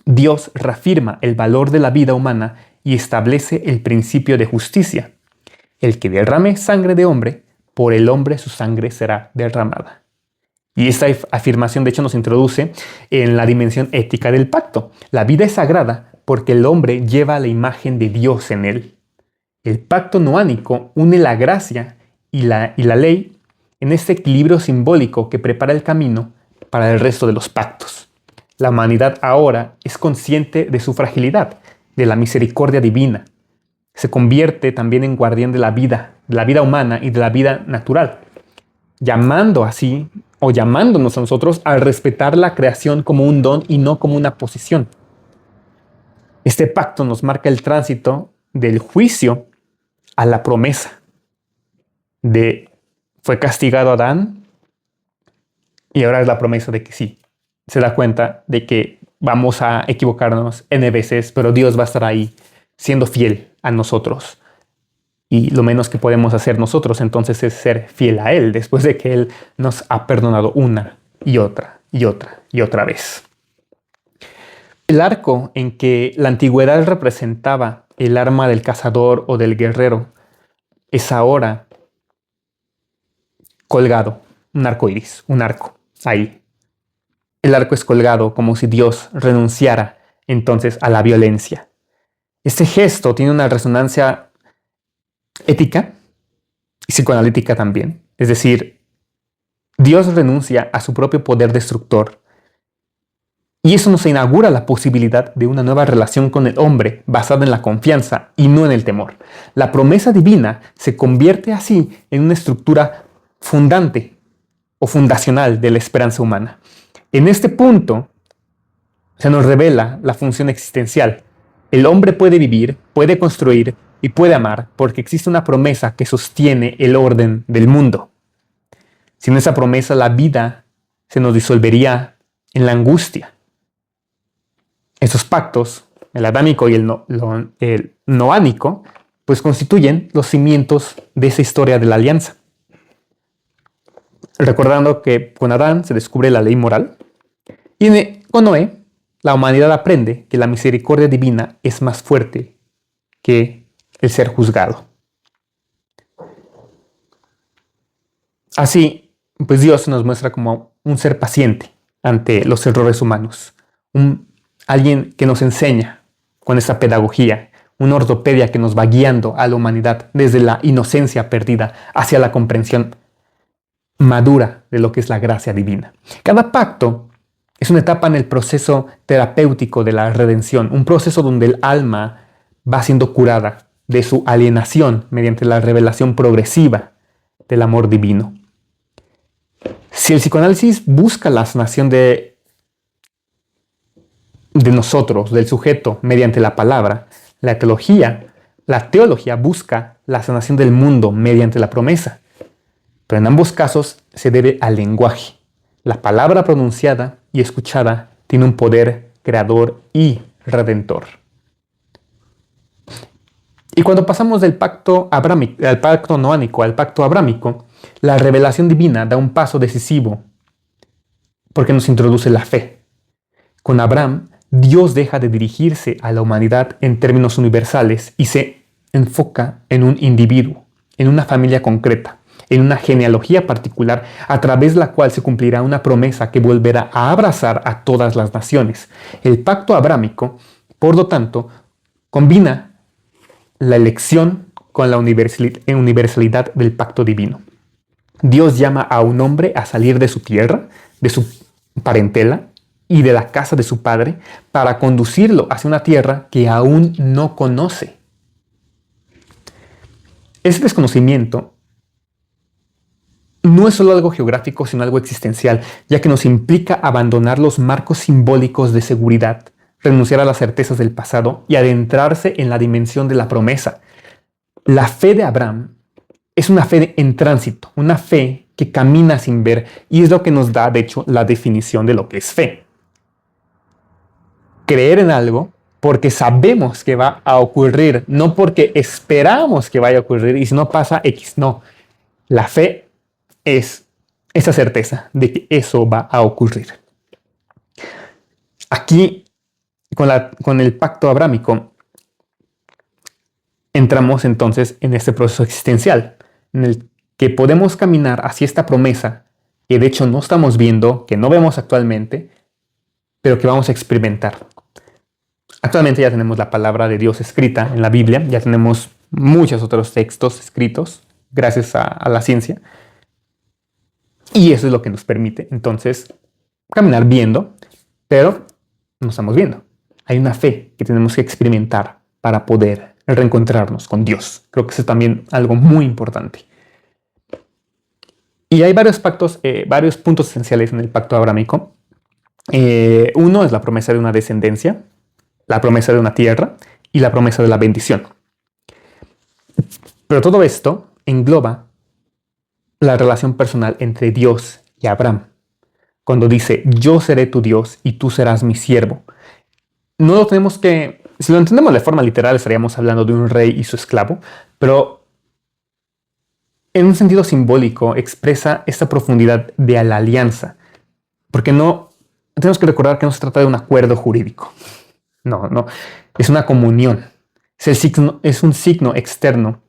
Speaker 1: Dios reafirma el valor de la vida humana y establece el principio de justicia. El que derrame sangre de hombre, por el hombre su sangre será derramada. Y esta afirmación de hecho nos introduce en la dimensión ética del pacto. La vida es sagrada porque el hombre lleva la imagen de Dios en él. El pacto noánico une la gracia y la ley en este equilibrio simbólico que prepara el camino para el resto de los pactos. La humanidad ahora es consciente de su fragilidad, de la misericordia divina. Se convierte también en guardián de la vida humana y de la vida natural, llamando así o llamándonos a nosotros a respetar la creación como un don y no como una posición. Este pacto nos marca el tránsito del juicio a la promesa fue castigado Adán y ahora es la promesa de que sí, se da cuenta de que vamos a equivocarnos N veces, pero Dios va a estar ahí siendo fiel a nosotros. Y lo menos que podemos hacer nosotros entonces es ser fiel a Él después de que Él nos ha perdonado una y otra y otra y otra vez. El arco en que la antigüedad representaba el arma del cazador o del guerrero es ahora colgado, un arco iris, un arco ahí. El arco es colgado como si Dios renunciara entonces a la violencia. Este gesto tiene una resonancia ética y psicoanalítica también. Es decir, Dios renuncia a su propio poder destructor. Y eso nos inaugura la posibilidad de una nueva relación con el hombre basada en la confianza y no en el temor. La promesa divina se convierte así en una estructura fundante o fundacional de la esperanza humana. En este punto se nos revela la función existencial. El hombre puede vivir, puede construir y puede amar porque existe una promesa que sostiene el orden del mundo. Sin esa promesa, la vida se nos disolvería en la angustia. Estos pactos, el adámico y el noánico, pues constituyen los cimientos de esa historia de la alianza. Recordando que con Adán se descubre la ley moral y con Noé la humanidad aprende que la misericordia divina es más fuerte que el ser juzgado. Así, pues Dios se nos muestra como un ser paciente ante los errores humanos, alguien que nos enseña con esa pedagogía, una ortopedia que nos va guiando a la humanidad desde la inocencia perdida hacia la comprensión madura de lo que es la gracia divina. Cada pacto es una etapa en el proceso terapéutico de la redención, un proceso donde el alma va siendo curada de su alienación mediante la revelación progresiva del amor divino. Si el psicoanálisis busca la sanación de nosotros, del sujeto, mediante la palabra, la teología busca la sanación del mundo mediante la promesa. Pero en ambos casos se debe al lenguaje. La palabra pronunciada y escuchada tiene un poder creador y redentor. Y cuando pasamos del pacto abrámico, al pacto noánico al pacto abrámico, la revelación divina da un paso decisivo porque nos introduce la fe. Con Abraham, Dios deja de dirigirse a la humanidad en términos universales y se enfoca en un individuo, en una familia concreta, en una genealogía particular a través de la cual se cumplirá una promesa que volverá a abrazar a todas las naciones. El pacto abrámico, por lo tanto, combina la elección con la universalidad del pacto divino. Dios llama a un hombre a salir de su tierra, de su parentela y de la casa de su padre para conducirlo hacia una tierra que aún no conoce. Ese desconocimiento no es solo algo geográfico, sino algo existencial, ya que nos implica abandonar los marcos simbólicos de seguridad, renunciar a las certezas del pasado y adentrarse en la dimensión de la promesa. La fe de Abraham es una fe en tránsito, una fe que camina sin ver, y es lo que nos da, de hecho, la definición de lo que es fe. Creer en algo porque sabemos que va a ocurrir, no porque esperamos que vaya a ocurrir y si no pasa X, no. La fe es esa certeza de que eso va a ocurrir. Aquí, con el pacto abrámico, entramos entonces en este proceso existencial, en el que podemos caminar hacia esta promesa que de hecho no estamos viendo, que no vemos actualmente, pero que vamos a experimentar. Actualmente ya tenemos la palabra de Dios escrita en la Biblia, ya tenemos muchos otros textos escritos gracias a la ciencia. Y eso es lo que nos permite entonces caminar viendo, pero no estamos viendo. Hay una fe que tenemos que experimentar para poder reencontrarnos con Dios. Creo que eso es también algo muy importante. Y hay varios pactos, varios puntos esenciales en el pacto abrahámico. Uno es la promesa de una descendencia, la promesa de una tierra y la promesa de la bendición. Pero todo esto engloba la relación personal entre Dios y Abraham. Cuando dice, yo seré tu Dios y tú serás mi siervo. No lo tenemos que, si lo entendemos de forma literal, estaríamos hablando de un rey y su esclavo, pero en un sentido simbólico expresa esta profundidad de la alianza. Porque no, tenemos que recordar que no se trata de un acuerdo jurídico. No, es una comunión. Es un signo externo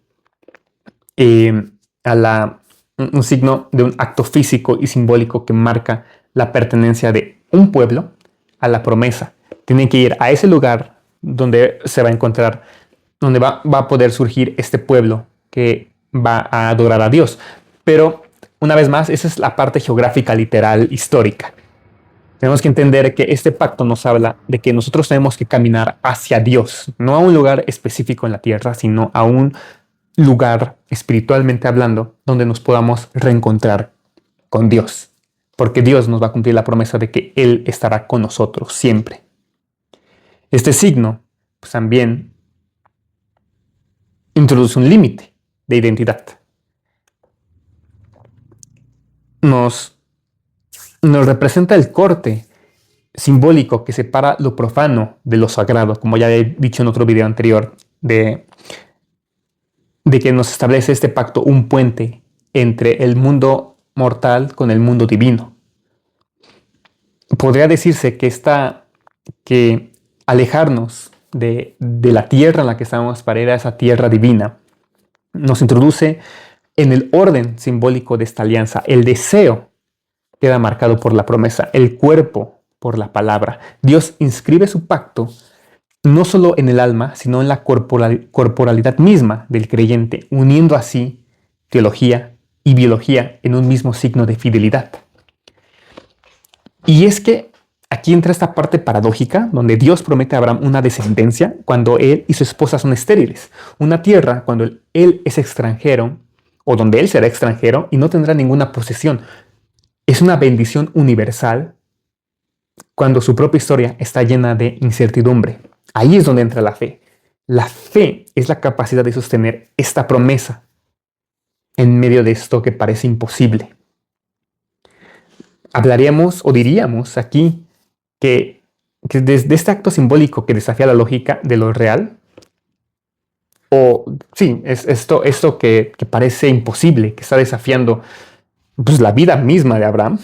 Speaker 1: un signo de un acto físico y simbólico que marca la pertenencia de un pueblo a la promesa. Tienen que ir a ese lugar donde se va a encontrar, donde va a poder surgir este pueblo que va a adorar a Dios. Pero, una vez más, esa es la parte geográfica, literal, histórica. Tenemos que entender que este pacto nos habla de que nosotros tenemos que caminar hacia Dios, no a un lugar específico en la tierra, sino a un lugar, espiritualmente hablando, donde nos podamos reencontrar con Dios. Porque Dios nos va a cumplir la promesa de que Él estará con nosotros siempre. Este signo, pues, también introduce un límite de identidad. Nos representa el corte simbólico que separa lo profano de lo sagrado, como ya he dicho en otro video anterior, de que nos establece este pacto, un puente entre el mundo mortal con el mundo divino. Podría decirse que alejarnos de la tierra en la que estamos para ir a esa tierra divina nos introduce en el orden simbólico de esta alianza. El deseo queda marcado por la promesa, el cuerpo por la palabra. Dios inscribe su pacto no solo en el alma, sino en la corporalidad misma del creyente, uniendo así teología y biología en un mismo signo de fidelidad. Y es que aquí entra esta parte paradójica, donde Dios promete a Abraham una descendencia cuando él y su esposa son estériles, una tierra cuando él es extranjero, o donde él será extranjero y no tendrá ninguna posesión. Es una bendición universal cuando su propia historia está llena de incertidumbre. Ahí es donde entra la fe. La fe es la capacidad de sostener esta promesa en medio de esto que parece imposible. Hablaríamos o diríamos aquí que desde este acto simbólico que desafía la lógica de lo real, o sí, es esto que parece imposible, que está desafiando pues, la vida misma de Abraham,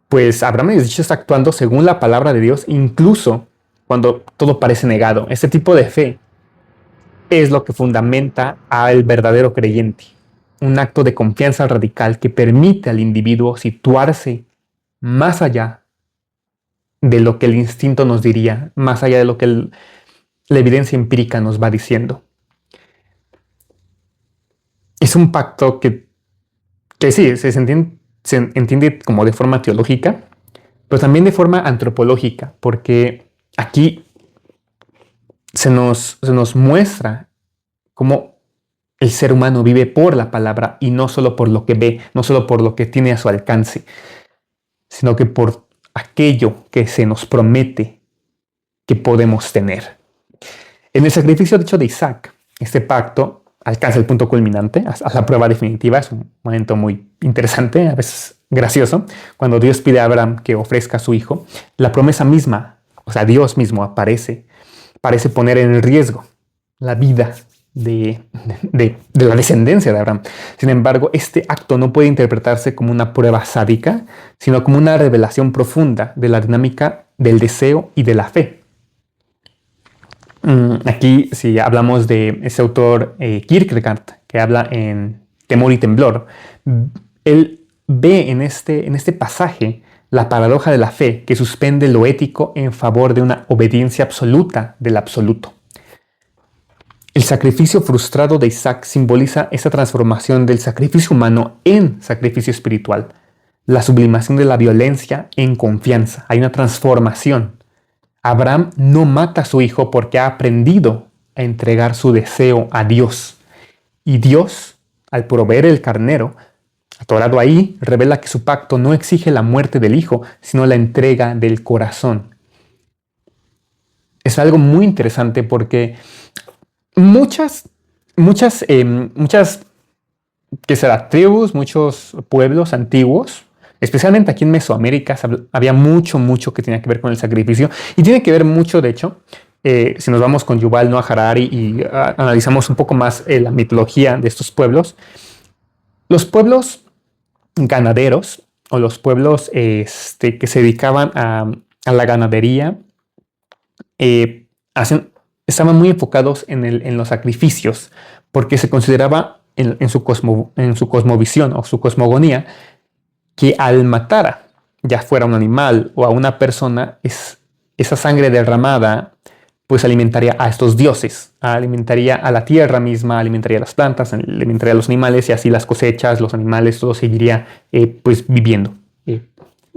Speaker 1: pues Abraham de hecho está actuando según la palabra de Dios, incluso cuando todo parece negado. Este tipo de fe es lo que fundamenta al verdadero creyente. Un acto de confianza radical que permite al individuo situarse más allá de lo que el instinto nos diría, más allá de lo que la evidencia empírica nos va diciendo. Es un pacto que sí, se entiende como de forma teológica, pero también de forma antropológica, porque aquí se nos muestra cómo el ser humano vive por la palabra y no solo por lo que ve, no solo por lo que tiene a su alcance, sino que por aquello que se nos promete que podemos tener. En el sacrificio, de hecho, de Isaac, este pacto alcanza el punto culminante, a la prueba definitiva. Es un momento muy interesante, a veces gracioso, cuando Dios pide a Abraham que ofrezca a su hijo. La promesa misma, o sea, Dios mismo parece poner en riesgo la vida de la descendencia de Abraham. Sin embargo, este acto no puede interpretarse como una prueba sádica, sino como una revelación profunda de la dinámica del deseo y de la fe. Aquí, si hablamos de ese autor Kierkegaard, que habla en Temor y Temblor, él ve en este pasaje la paradoja de la fe que suspende lo ético en favor de una obediencia absoluta del absoluto. El sacrificio frustrado de Isaac simboliza esa transformación del sacrificio humano en sacrificio espiritual. la sublimación de la violencia en confianza. Hay una transformación. Abraham no mata a su hijo porque ha aprendido a entregar su deseo a Dios. Y Dios, al proveer el carnero, atorado ahí, revela que su pacto no exige la muerte del hijo, sino la entrega del corazón. Es algo muy interesante porque muchas que será tribus, muchos pueblos antiguos, especialmente aquí en Mesoamérica, había mucho que tenía que ver con el sacrificio y tiene que ver mucho, de hecho, si nos vamos con Yuval Noah Harari y analizamos un poco más la mitología de estos pueblos, los pueblos ganaderos o los pueblos que se dedicaban a la ganadería estaban muy enfocados en los sacrificios porque se consideraba en su cosmovisión o su cosmogonía que al matar ya fuera un animal o a una persona, esa sangre derramada pues alimentaría a estos dioses, alimentaría a la tierra misma, alimentaría a las plantas, alimentaría a los animales y así las cosechas, los animales, todo seguiría pues viviendo,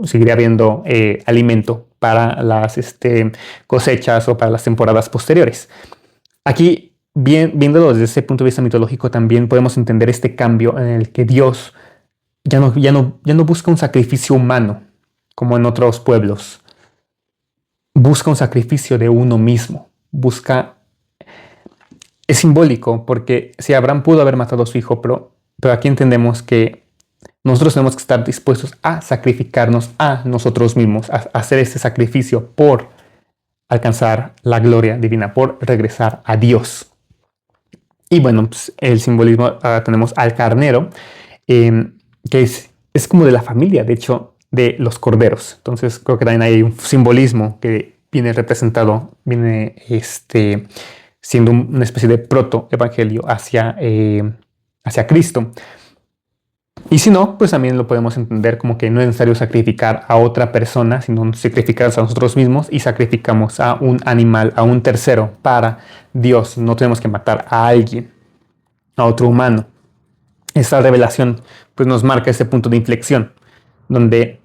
Speaker 1: seguiría habiendo alimento para las cosechas o para las temporadas posteriores. Aquí, viéndolo desde ese punto de vista mitológico, también podemos entender este cambio en el que Dios ya no busca un sacrificio humano como en otros pueblos. Busca un sacrificio de uno mismo. Es simbólico porque si Abraham pudo haber matado a su hijo, pero aquí entendemos que nosotros tenemos que estar dispuestos a sacrificarnos a nosotros mismos, a hacer este sacrificio por alcanzar la gloria divina, por regresar a Dios. Y bueno, pues el simbolismo, tenemos al carnero, que es como de la familia, de hecho, de los corderos. Entonces creo que también hay un simbolismo que viene representado, viene siendo una especie de proto-evangelio hacia Cristo. Y si no, pues también lo podemos entender como que no es necesario sacrificar a otra persona, sino sacrificarnos a nosotros mismos y sacrificamos a un animal, a un tercero para Dios. No tenemos que matar a alguien, a otro humano. Esta revelación pues nos marca ese punto de inflexión, donde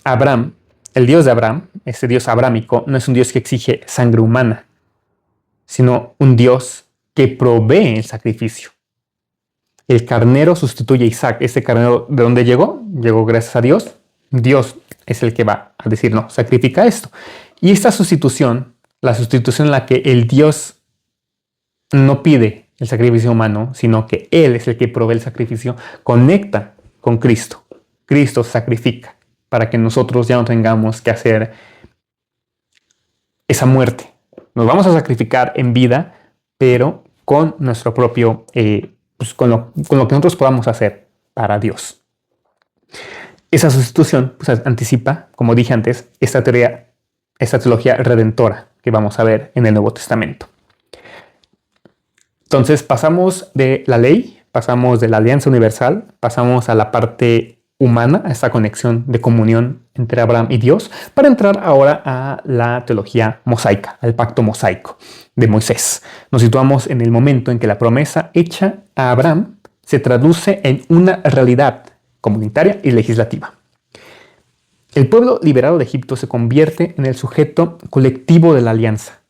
Speaker 1: Abraham, el Dios de Abraham, este Dios abrámico, no es un Dios que exige sangre humana, sino un Dios que provee el sacrificio. El carnero sustituye a Isaac. Este carnero, ¿de dónde llegó? Llegó gracias a Dios. Dios es el que va a decir, no, sacrifica esto. Y esta sustitución, la sustitución en la que el Dios no pide el sacrificio humano, sino que Él es el que provee el sacrificio, conecta con Cristo. Cristo sacrifica para que nosotros ya no tengamos que hacer esa muerte. Nos vamos a sacrificar en vida, pero con nuestro propio pues con lo que nosotros podamos hacer para Dios. Esa sustitución pues, anticipa, como dije antes, esta teología redentora que vamos a ver en el Nuevo Testamento. Entonces pasamos de la ley, pasamos de la alianza universal, pasamos a la parte humana, a esta conexión de comunión entre Abraham y Dios, para entrar ahora a la teología mosaica, al pacto mosaico de Moisés. Nos situamos en el momento en que la promesa hecha a Abraham se traduce en una realidad comunitaria y legislativa. El pueblo liberado de Egipto se convierte en el sujeto colectivo de la alianza.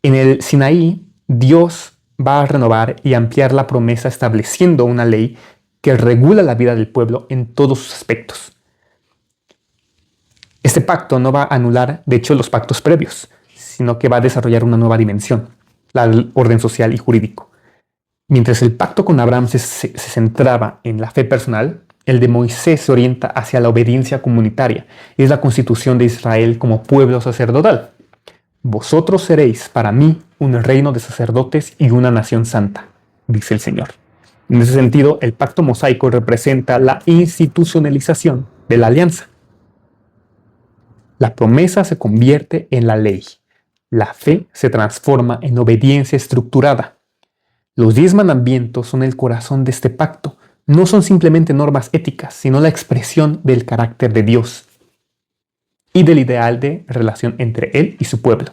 Speaker 1: En el Sinaí, Dios va a renovar y ampliar la promesa estableciendo una ley que regula la vida del pueblo en todos sus aspectos. Este pacto no va a anular, de hecho, los pactos previos, sino que va a desarrollar una nueva dimensión, la del orden social y jurídico. Mientras el pacto con Abraham se centraba en la fe personal, el de Moisés se orienta hacia la obediencia comunitaria y es la constitución de Israel como pueblo sacerdotal. Vosotros seréis para mí un reino de sacerdotes y una nación santa, dice el Señor. En ese sentido, el pacto mosaico representa la institucionalización de la alianza. La promesa se convierte en la ley. La fe se transforma en obediencia estructurada. Los 10 mandamientos son el corazón de este pacto. No son simplemente normas éticas, sino la expresión del carácter de Dios y del ideal de relación entre Él y su pueblo.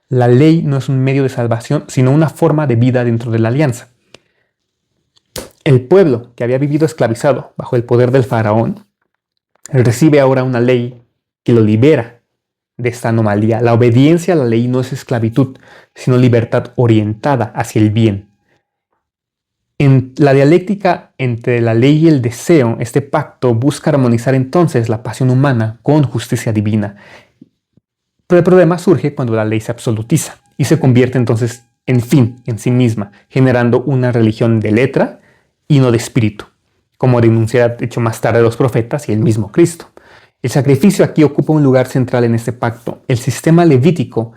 Speaker 1: La ley no es un medio de salvación, sino una forma de vida dentro de la alianza. El pueblo que había vivido esclavizado bajo el poder del faraón recibe ahora una ley que lo libera de esta anomalía. La obediencia a la ley no es esclavitud, sino libertad orientada hacia el bien. En la dialéctica entre la ley y el deseo, este pacto busca armonizar entonces la pasión humana con justicia divina. Pero el problema surge cuando la ley se absolutiza y se convierte entonces en fin en sí misma, generando una religión de letra y no de espíritu, como denunciará hecho más tarde los profetas y el mismo Cristo. El sacrificio aquí ocupa un lugar central en este pacto. El sistema levítico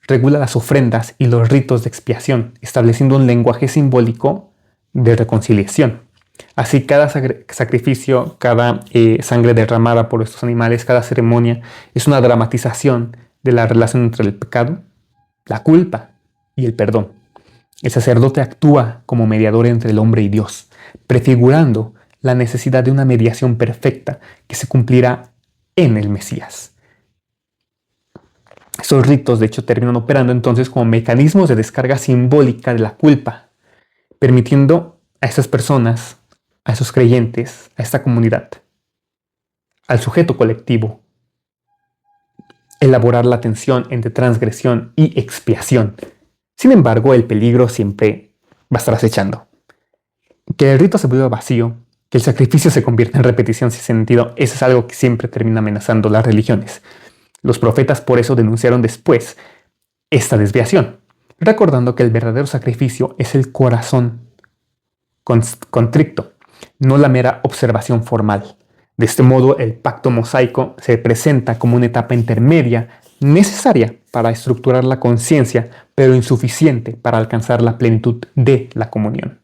Speaker 1: regula las ofrendas y los ritos de expiación, estableciendo un lenguaje simbólico de reconciliación. Así, cada sacrificio, cada sangre derramada por estos animales, cada ceremonia es una dramatización de la relación entre el pecado, la culpa y el perdón. El sacerdote actúa como mediador entre el hombre y Dios, prefigurando la necesidad de una mediación perfecta que se cumplirá en el Mesías. Esos ritos, de hecho, terminan operando entonces como mecanismos de descarga simbólica de la culpa, permitiendo a estas personas, a esos creyentes, a esta comunidad, al sujeto colectivo, elaborar la tensión entre transgresión y expiación. Sin embargo, el peligro siempre va a estar acechando. Que el rito se vuelva vacío, que el sacrificio se convierta en repetición sin sentido, eso es algo que siempre termina amenazando las religiones. Los profetas por eso denunciaron después esta desviación, recordando que el verdadero sacrificio es el corazón contrito, no la mera observación formal. De este modo, el pacto mosaico se presenta como una etapa intermedia necesaria para estructurar la conciencia, pero insuficiente para alcanzar la plenitud de la comunión.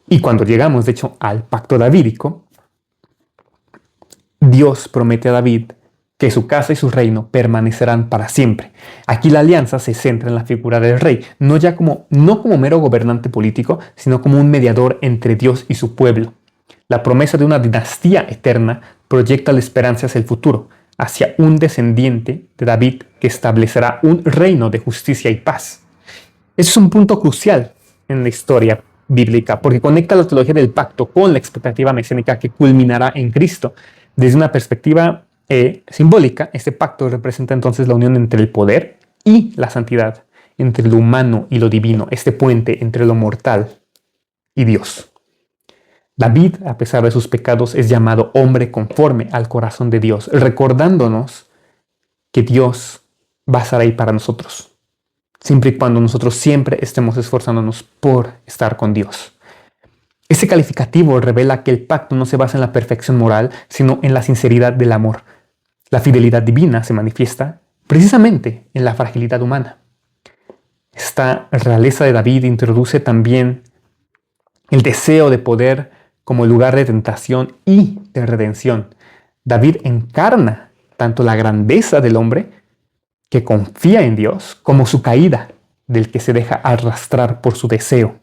Speaker 1: Y cuando llegamos, de hecho, al pacto davídico, Dios promete a David que su casa y su reino permanecerán para siempre. Aquí la alianza se centra en la figura del rey, no como mero gobernante político, sino como un mediador entre Dios y su pueblo. La promesa de una dinastía eterna proyecta la esperanza hacia el futuro, hacia un descendiente de David que establecerá un reino de justicia y paz. Ese es un punto crucial en la historia bíblica, porque conecta la teología del pacto con la expectativa mesiánica que culminará en Cristo. Desde una perspectiva simbólica, este pacto representa entonces la unión entre el poder y la santidad, entre lo humano y lo divino, este puente entre lo mortal y Dios. David, a pesar de sus pecados, es llamado hombre conforme al corazón de Dios, recordándonos que Dios va a estar ahí para nosotros, siempre y cuando nosotros siempre estemos esforzándonos por estar con Dios. Este calificativo revela que el pacto no se basa en la perfección moral, sino en la sinceridad del amor. La fidelidad divina se manifiesta precisamente en la fragilidad humana. Esta realeza de David introduce también el deseo de poder como lugar de tentación y de redención. David encarna tanto la grandeza del hombre que confía en Dios como su caída del que se deja arrastrar por su deseo.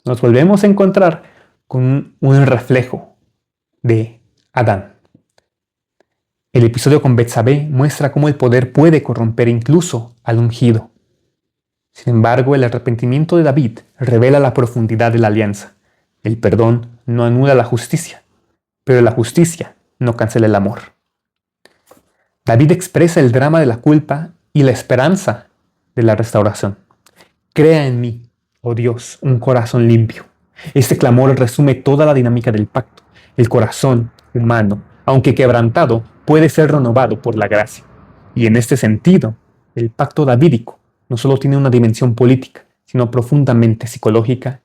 Speaker 1: Nos volvemos a encontrar con un reflejo de Adán. El episodio con Betsabé muestra cómo el poder puede corromper incluso al ungido. Sin embargo, el arrepentimiento de David revela la profundidad de la alianza. El perdón no anula la justicia, pero la justicia no cancela el amor. David expresa el drama de la culpa y la esperanza de la restauración. Crea en mí, oh Dios, un corazón limpio. Este clamor resume toda la dinámica del pacto. El corazón humano, aunque quebrantado, puede ser renovado por la gracia. Y en este sentido, el pacto davídico no solo tiene una dimensión política, sino profundamente psicológica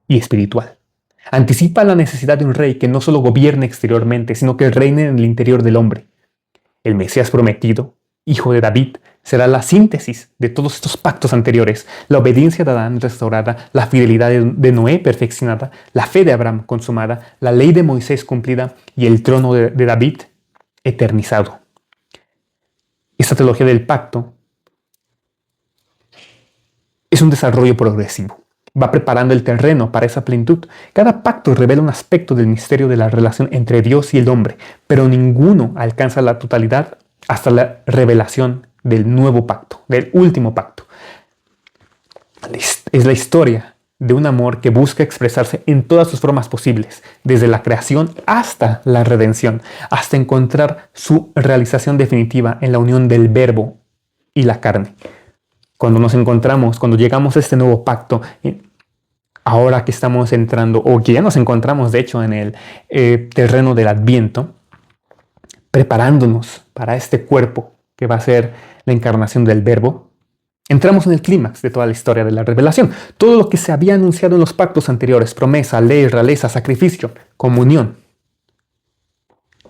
Speaker 1: y espiritual. Anticipa la necesidad de un rey que no solo gobierne exteriormente, sino que reine en el interior del hombre. El Mesías prometido, hijo de David, será la síntesis de todos estos pactos anteriores: la obediencia de Adán restaurada, la fidelidad de Noé perfeccionada, la fe de Abraham consumada, la ley de Moisés cumplida y el trono de David eternizado. Esta teología del pacto es un desarrollo progresivo. Va preparando el terreno para esa plenitud. Cada pacto revela un aspecto del misterio de la relación entre Dios y el hombre, pero ninguno alcanza la totalidad hasta la revelación del nuevo pacto, del último pacto. Es la historia de un amor que busca expresarse en todas sus formas posibles, desde la creación hasta la redención, hasta encontrar su realización definitiva en la unión del Verbo y la carne. Cuando nos encontramos, cuando llegamos a este nuevo pacto, ahora que estamos entrando, o que ya nos encontramos de hecho en el terreno del Adviento, preparándonos para este cuerpo que va a ser la encarnación del Verbo, entramos en el clímax de toda la historia de la revelación. Todo lo que se había anunciado en los pactos anteriores, promesa, ley, realeza, sacrificio, comunión,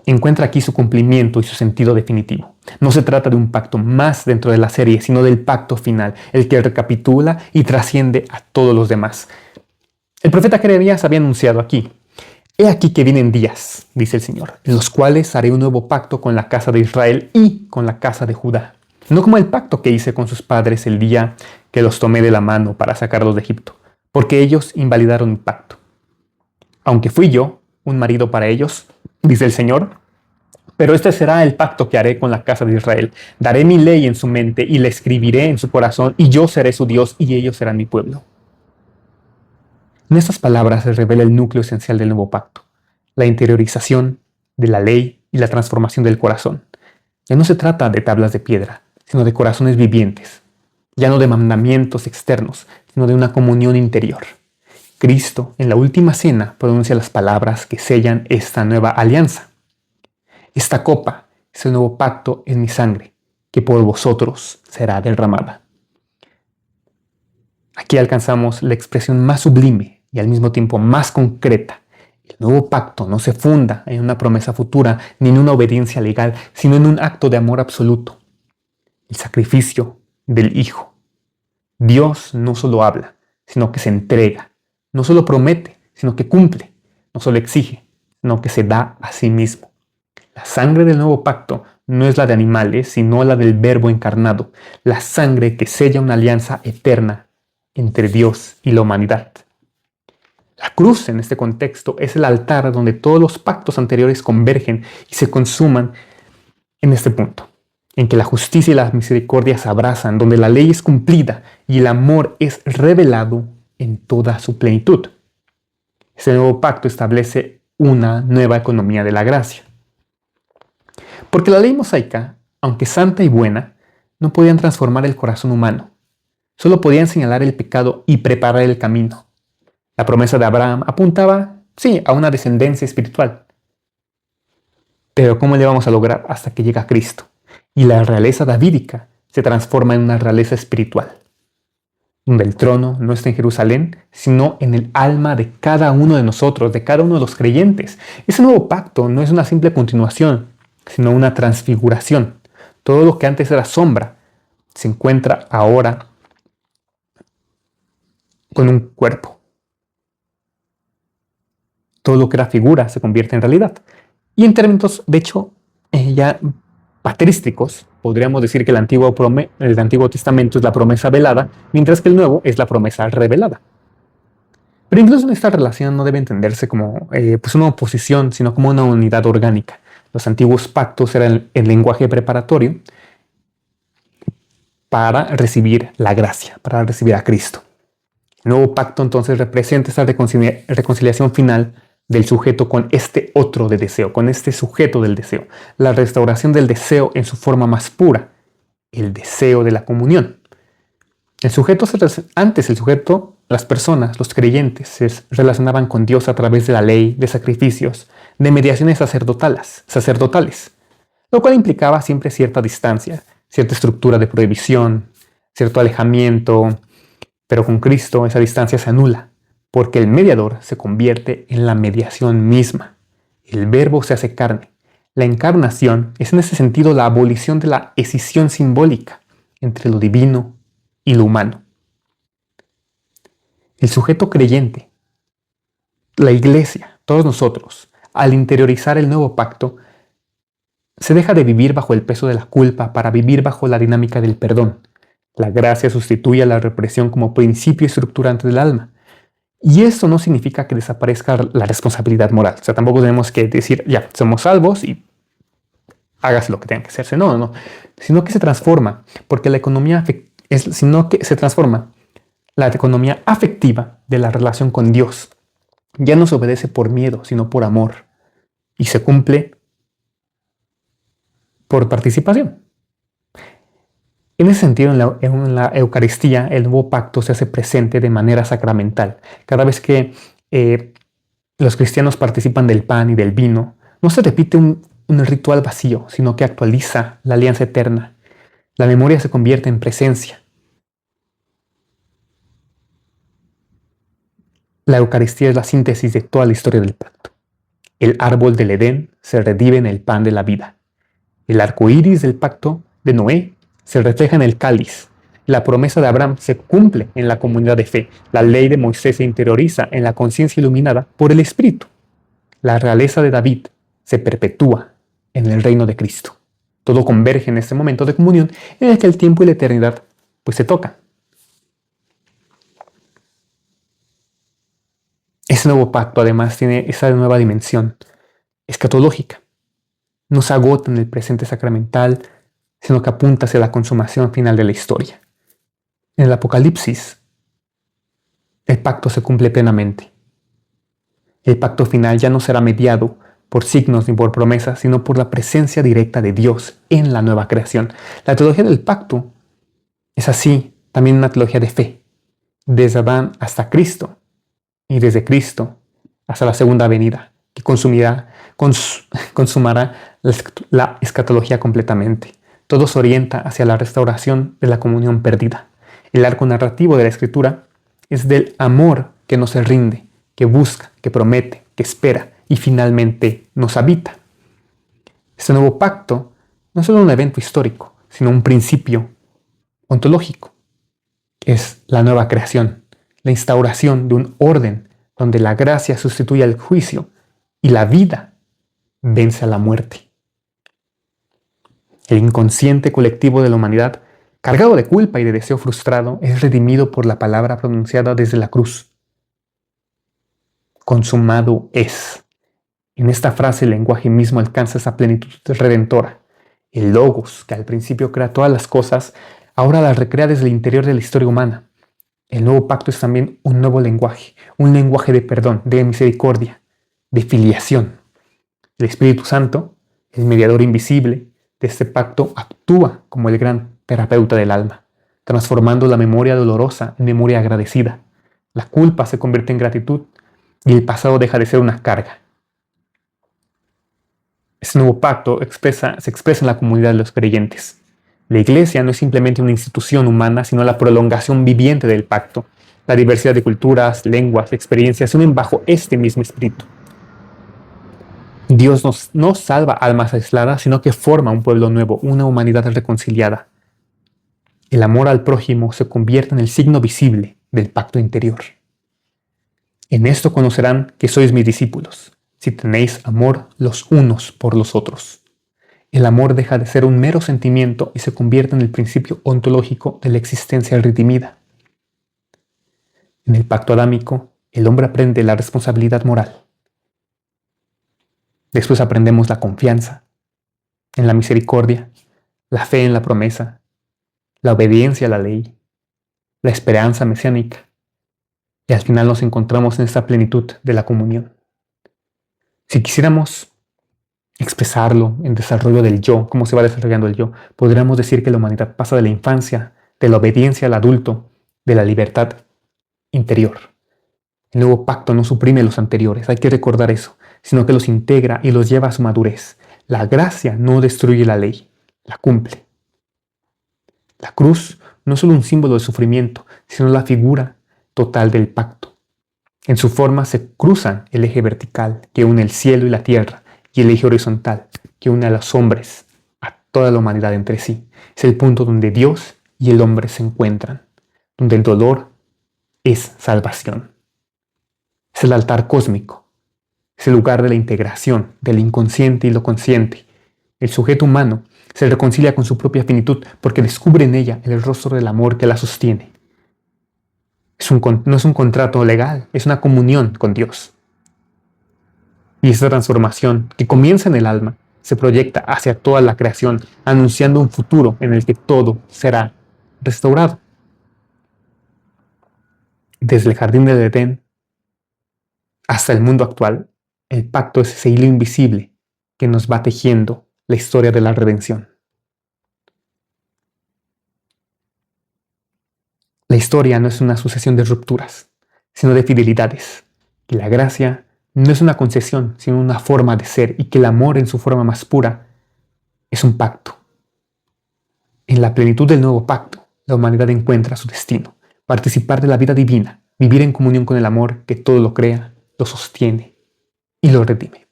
Speaker 1: encuentra aquí su cumplimiento y su sentido definitivo. No se trata de un pacto más dentro de la serie, sino del pacto final, el que recapitula y trasciende a todos los demás. El profeta Jeremías había anunciado aquí: «He aquí que vienen días, dice el Señor, en los cuales haré un nuevo pacto con la casa de Israel y con la casa de Judá. No como el pacto que hice con sus padres el día que los tomé de la mano para sacarlos de Egipto, porque ellos invalidaron mi pacto. Aunque fui yo un marido para ellos, dice el Señor, pero este será el pacto que haré con la casa de Israel. Daré mi ley en su mente y la escribiré en su corazón, y yo seré su Dios y ellos serán mi pueblo». En estas palabras se revela el núcleo esencial del nuevo pacto: la interiorización de la ley y la transformación del corazón. Ya no se trata de tablas de piedra, sino de corazones vivientes. Ya no de mandamientos externos, sino de una comunión interior. Cristo, en la última cena, pronuncia las palabras que sellan esta nueva alianza: «Esta copa es el nuevo pacto en mi sangre, que por vosotros será derramada». Aquí alcanzamos la expresión más sublime y al mismo tiempo más concreta. El nuevo pacto no se funda en una promesa futura ni en una obediencia legal, sino en un acto de amor absoluto: el sacrificio del Hijo. Dios no solo habla, sino que se entrega. No solo promete, sino que cumple. No solo exige, sino que se da a sí mismo. La sangre del nuevo pacto no es la de animales, sino la del Verbo encarnado, la sangre que sella una alianza eterna entre Dios y la humanidad. La cruz, en este contexto, es el altar donde todos los pactos anteriores convergen y se consuman en este punto, en que la justicia y la misericordia se abrazan, donde la ley es cumplida y el amor es revelado en toda su plenitud. Este nuevo pacto establece una nueva economía de la gracia. Porque la ley mosaica, aunque santa y buena, no podían transformar el corazón humano. Solo podían señalar el pecado y preparar el camino. La promesa de Abraham apuntaba, sí, a una descendencia espiritual. Pero ¿cómo le vamos a lograr hasta que llega Cristo? Y la realeza davídica se transforma en una realeza espiritual, donde el trono no está en Jerusalén, sino en el alma de cada uno de nosotros, de cada uno de los creyentes. Ese nuevo pacto no es una simple continuación, sino una transfiguración. Todo lo que antes era sombra se encuentra ahora con un cuerpo. Todo lo que era figura se convierte en realidad. Y en términos, de hecho, ya patrísticos, podríamos decir que el Antiguo Testamento es la promesa velada, mientras que el Nuevo es la promesa revelada. Pero incluso en esta relación no debe entenderse como una oposición, sino como una unidad orgánica. Los antiguos pactos eran el lenguaje preparatorio para recibir la gracia, para recibir a Cristo. El nuevo pacto entonces representa esta reconciliación final del sujeto con este otro de deseo, con este sujeto del deseo. La restauración del deseo en su forma más pura, el deseo de la comunión. Antes el sujeto, las personas, los creyentes, se relacionaban con Dios a través de la ley, de sacrificios, de mediaciones sacerdotales, lo cual implicaba siempre cierta distancia, cierta estructura de prohibición, cierto alejamiento, pero con Cristo esa distancia se anula, porque el mediador se convierte en la mediación misma. El Verbo se hace carne. La encarnación es en ese sentido la abolición de la escisión simbólica entre lo divino y lo humano. El sujeto creyente, la iglesia, todos nosotros, al interiorizar el nuevo pacto, se deja de vivir bajo el peso de la culpa para vivir bajo la dinámica del perdón. La gracia sustituye a la represión como principio estructurante del alma. Y esto no significa que desaparezca la responsabilidad moral. O sea, tampoco tenemos que decir, ya, somos salvos y hágase lo que tenga que hacerse. No. Sino que se transforma, porque la economía sino que se transforma La economía afectiva de la relación con Dios ya no se obedece por miedo, sino por amor, y se cumple por participación. En ese sentido, en la Eucaristía, el nuevo pacto se hace presente de manera sacramental. Cada vez que los cristianos participan del pan y del vino, no se repite un ritual vacío, sino que actualiza la alianza eterna. La memoria se convierte en presencia. La Eucaristía es la síntesis de toda la historia del pacto. El árbol del Edén se revive en el pan de la vida. El arco iris del pacto de Noé se refleja en el cáliz. La promesa de Abraham se cumple en la comunidad de fe. La ley de Moisés se interioriza en la conciencia iluminada por el Espíritu. La realeza de David se perpetúa en el reino de Cristo. Todo converge en este momento de comunión en el que el tiempo y la eternidad pues se tocan. Ese nuevo pacto además tiene esa nueva dimensión escatológica. No se agota en el presente sacramental, sino que apunta hacia la consumación final de la historia. En el Apocalipsis, el pacto se cumple plenamente. El pacto final ya no será mediado por signos ni por promesas, sino por la presencia directa de Dios en la nueva creación. La teología del pacto es así también una teología de fe, desde Adán hasta Cristo y desde Cristo hasta la segunda venida, que consumará la escatología completamente. Todo se orienta hacia la restauración de la comunión perdida. El arco narrativo de la Escritura es del amor que no se rinde, que busca, que promete, que espera y finalmente nos habita. Este nuevo pacto no es solo un evento histórico, sino un principio ontológico. Es la nueva creación, la instauración de un orden donde la gracia sustituye al juicio y la vida vence a la muerte. El inconsciente colectivo de la humanidad, cargado de culpa y de deseo frustrado, es redimido por la palabra pronunciada desde la cruz. Consumado es. En esta frase el lenguaje mismo alcanza esa plenitud redentora. El Logos, que al principio crea todas las cosas, ahora las recrea desde el interior de la historia humana. El nuevo pacto es también un nuevo lenguaje, un lenguaje de perdón, de misericordia, de filiación. El Espíritu Santo, el mediador invisible de este pacto, actúa como el gran terapeuta del alma, transformando la memoria dolorosa en memoria agradecida. La culpa se convierte en gratitud y el pasado deja de ser una carga. Este nuevo pacto se expresa en la comunidad de los creyentes. La Iglesia no es simplemente una institución humana, sino la prolongación viviente del pacto. La diversidad de culturas, lenguas, experiencias se unen bajo este mismo espíritu. Dios no salva almas aisladas, sino que forma un pueblo nuevo, una humanidad reconciliada. El amor al prójimo se convierte en el signo visible del pacto interior. En esto conocerán que sois mis discípulos, si tenéis amor los unos por los otros. El amor deja de ser un mero sentimiento y se convierte en el principio ontológico de la existencia redimida. En el pacto adámico, el hombre aprende la responsabilidad moral. Después aprendemos la confianza en la misericordia, la fe en la promesa, la obediencia a la ley, la esperanza mesiánica, y al final nos encontramos en esta plenitud de la comunión. Si quisiéramos expresarlo en desarrollo del yo, cómo se va desarrollando el yo, podríamos decir que la humanidad pasa de la infancia, de la obediencia al adulto, de la libertad interior. El nuevo pacto no suprime los anteriores, hay que recordar eso, sino que los integra y los lleva a su madurez. La gracia no destruye la ley, la cumple. La cruz no es solo un símbolo de sufrimiento, sino la figura total del pacto. En su forma se cruzan el eje vertical que une el cielo y la tierra y el eje horizontal que une a los hombres, a toda la humanidad entre sí. Es el punto donde Dios y el hombre se encuentran, donde el dolor es salvación. Es el altar cósmico, es el lugar de la integración del inconsciente y lo consciente. El sujeto humano se reconcilia con su propia finitud porque descubre en ella el rostro del amor que la sostiene. No es un contrato legal, es una comunión con Dios. Y esta transformación que comienza en el alma se proyecta hacia toda la creación, anunciando un futuro en el que todo será restaurado. Desde el jardín del Edén hasta el mundo actual, el pacto es ese hilo invisible que nos va tejiendo la historia de la redención. La historia no es una sucesión de rupturas, sino de fidelidades. Que la gracia no es una concesión, sino una forma de ser, y que el amor en su forma más pura es un pacto. En la plenitud del nuevo pacto, la humanidad encuentra su destino: participar de la vida divina, vivir en comunión con el amor que todo lo crea, lo sostiene y lo redime.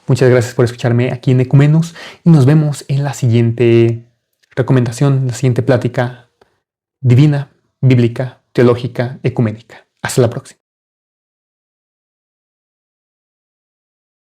Speaker 1: Muchas gracias por escucharme aquí en Ecumenos y nos vemos en la siguiente recomendación, la siguiente plática divina, bíblica, teológica, ecuménica. Hasta la próxima.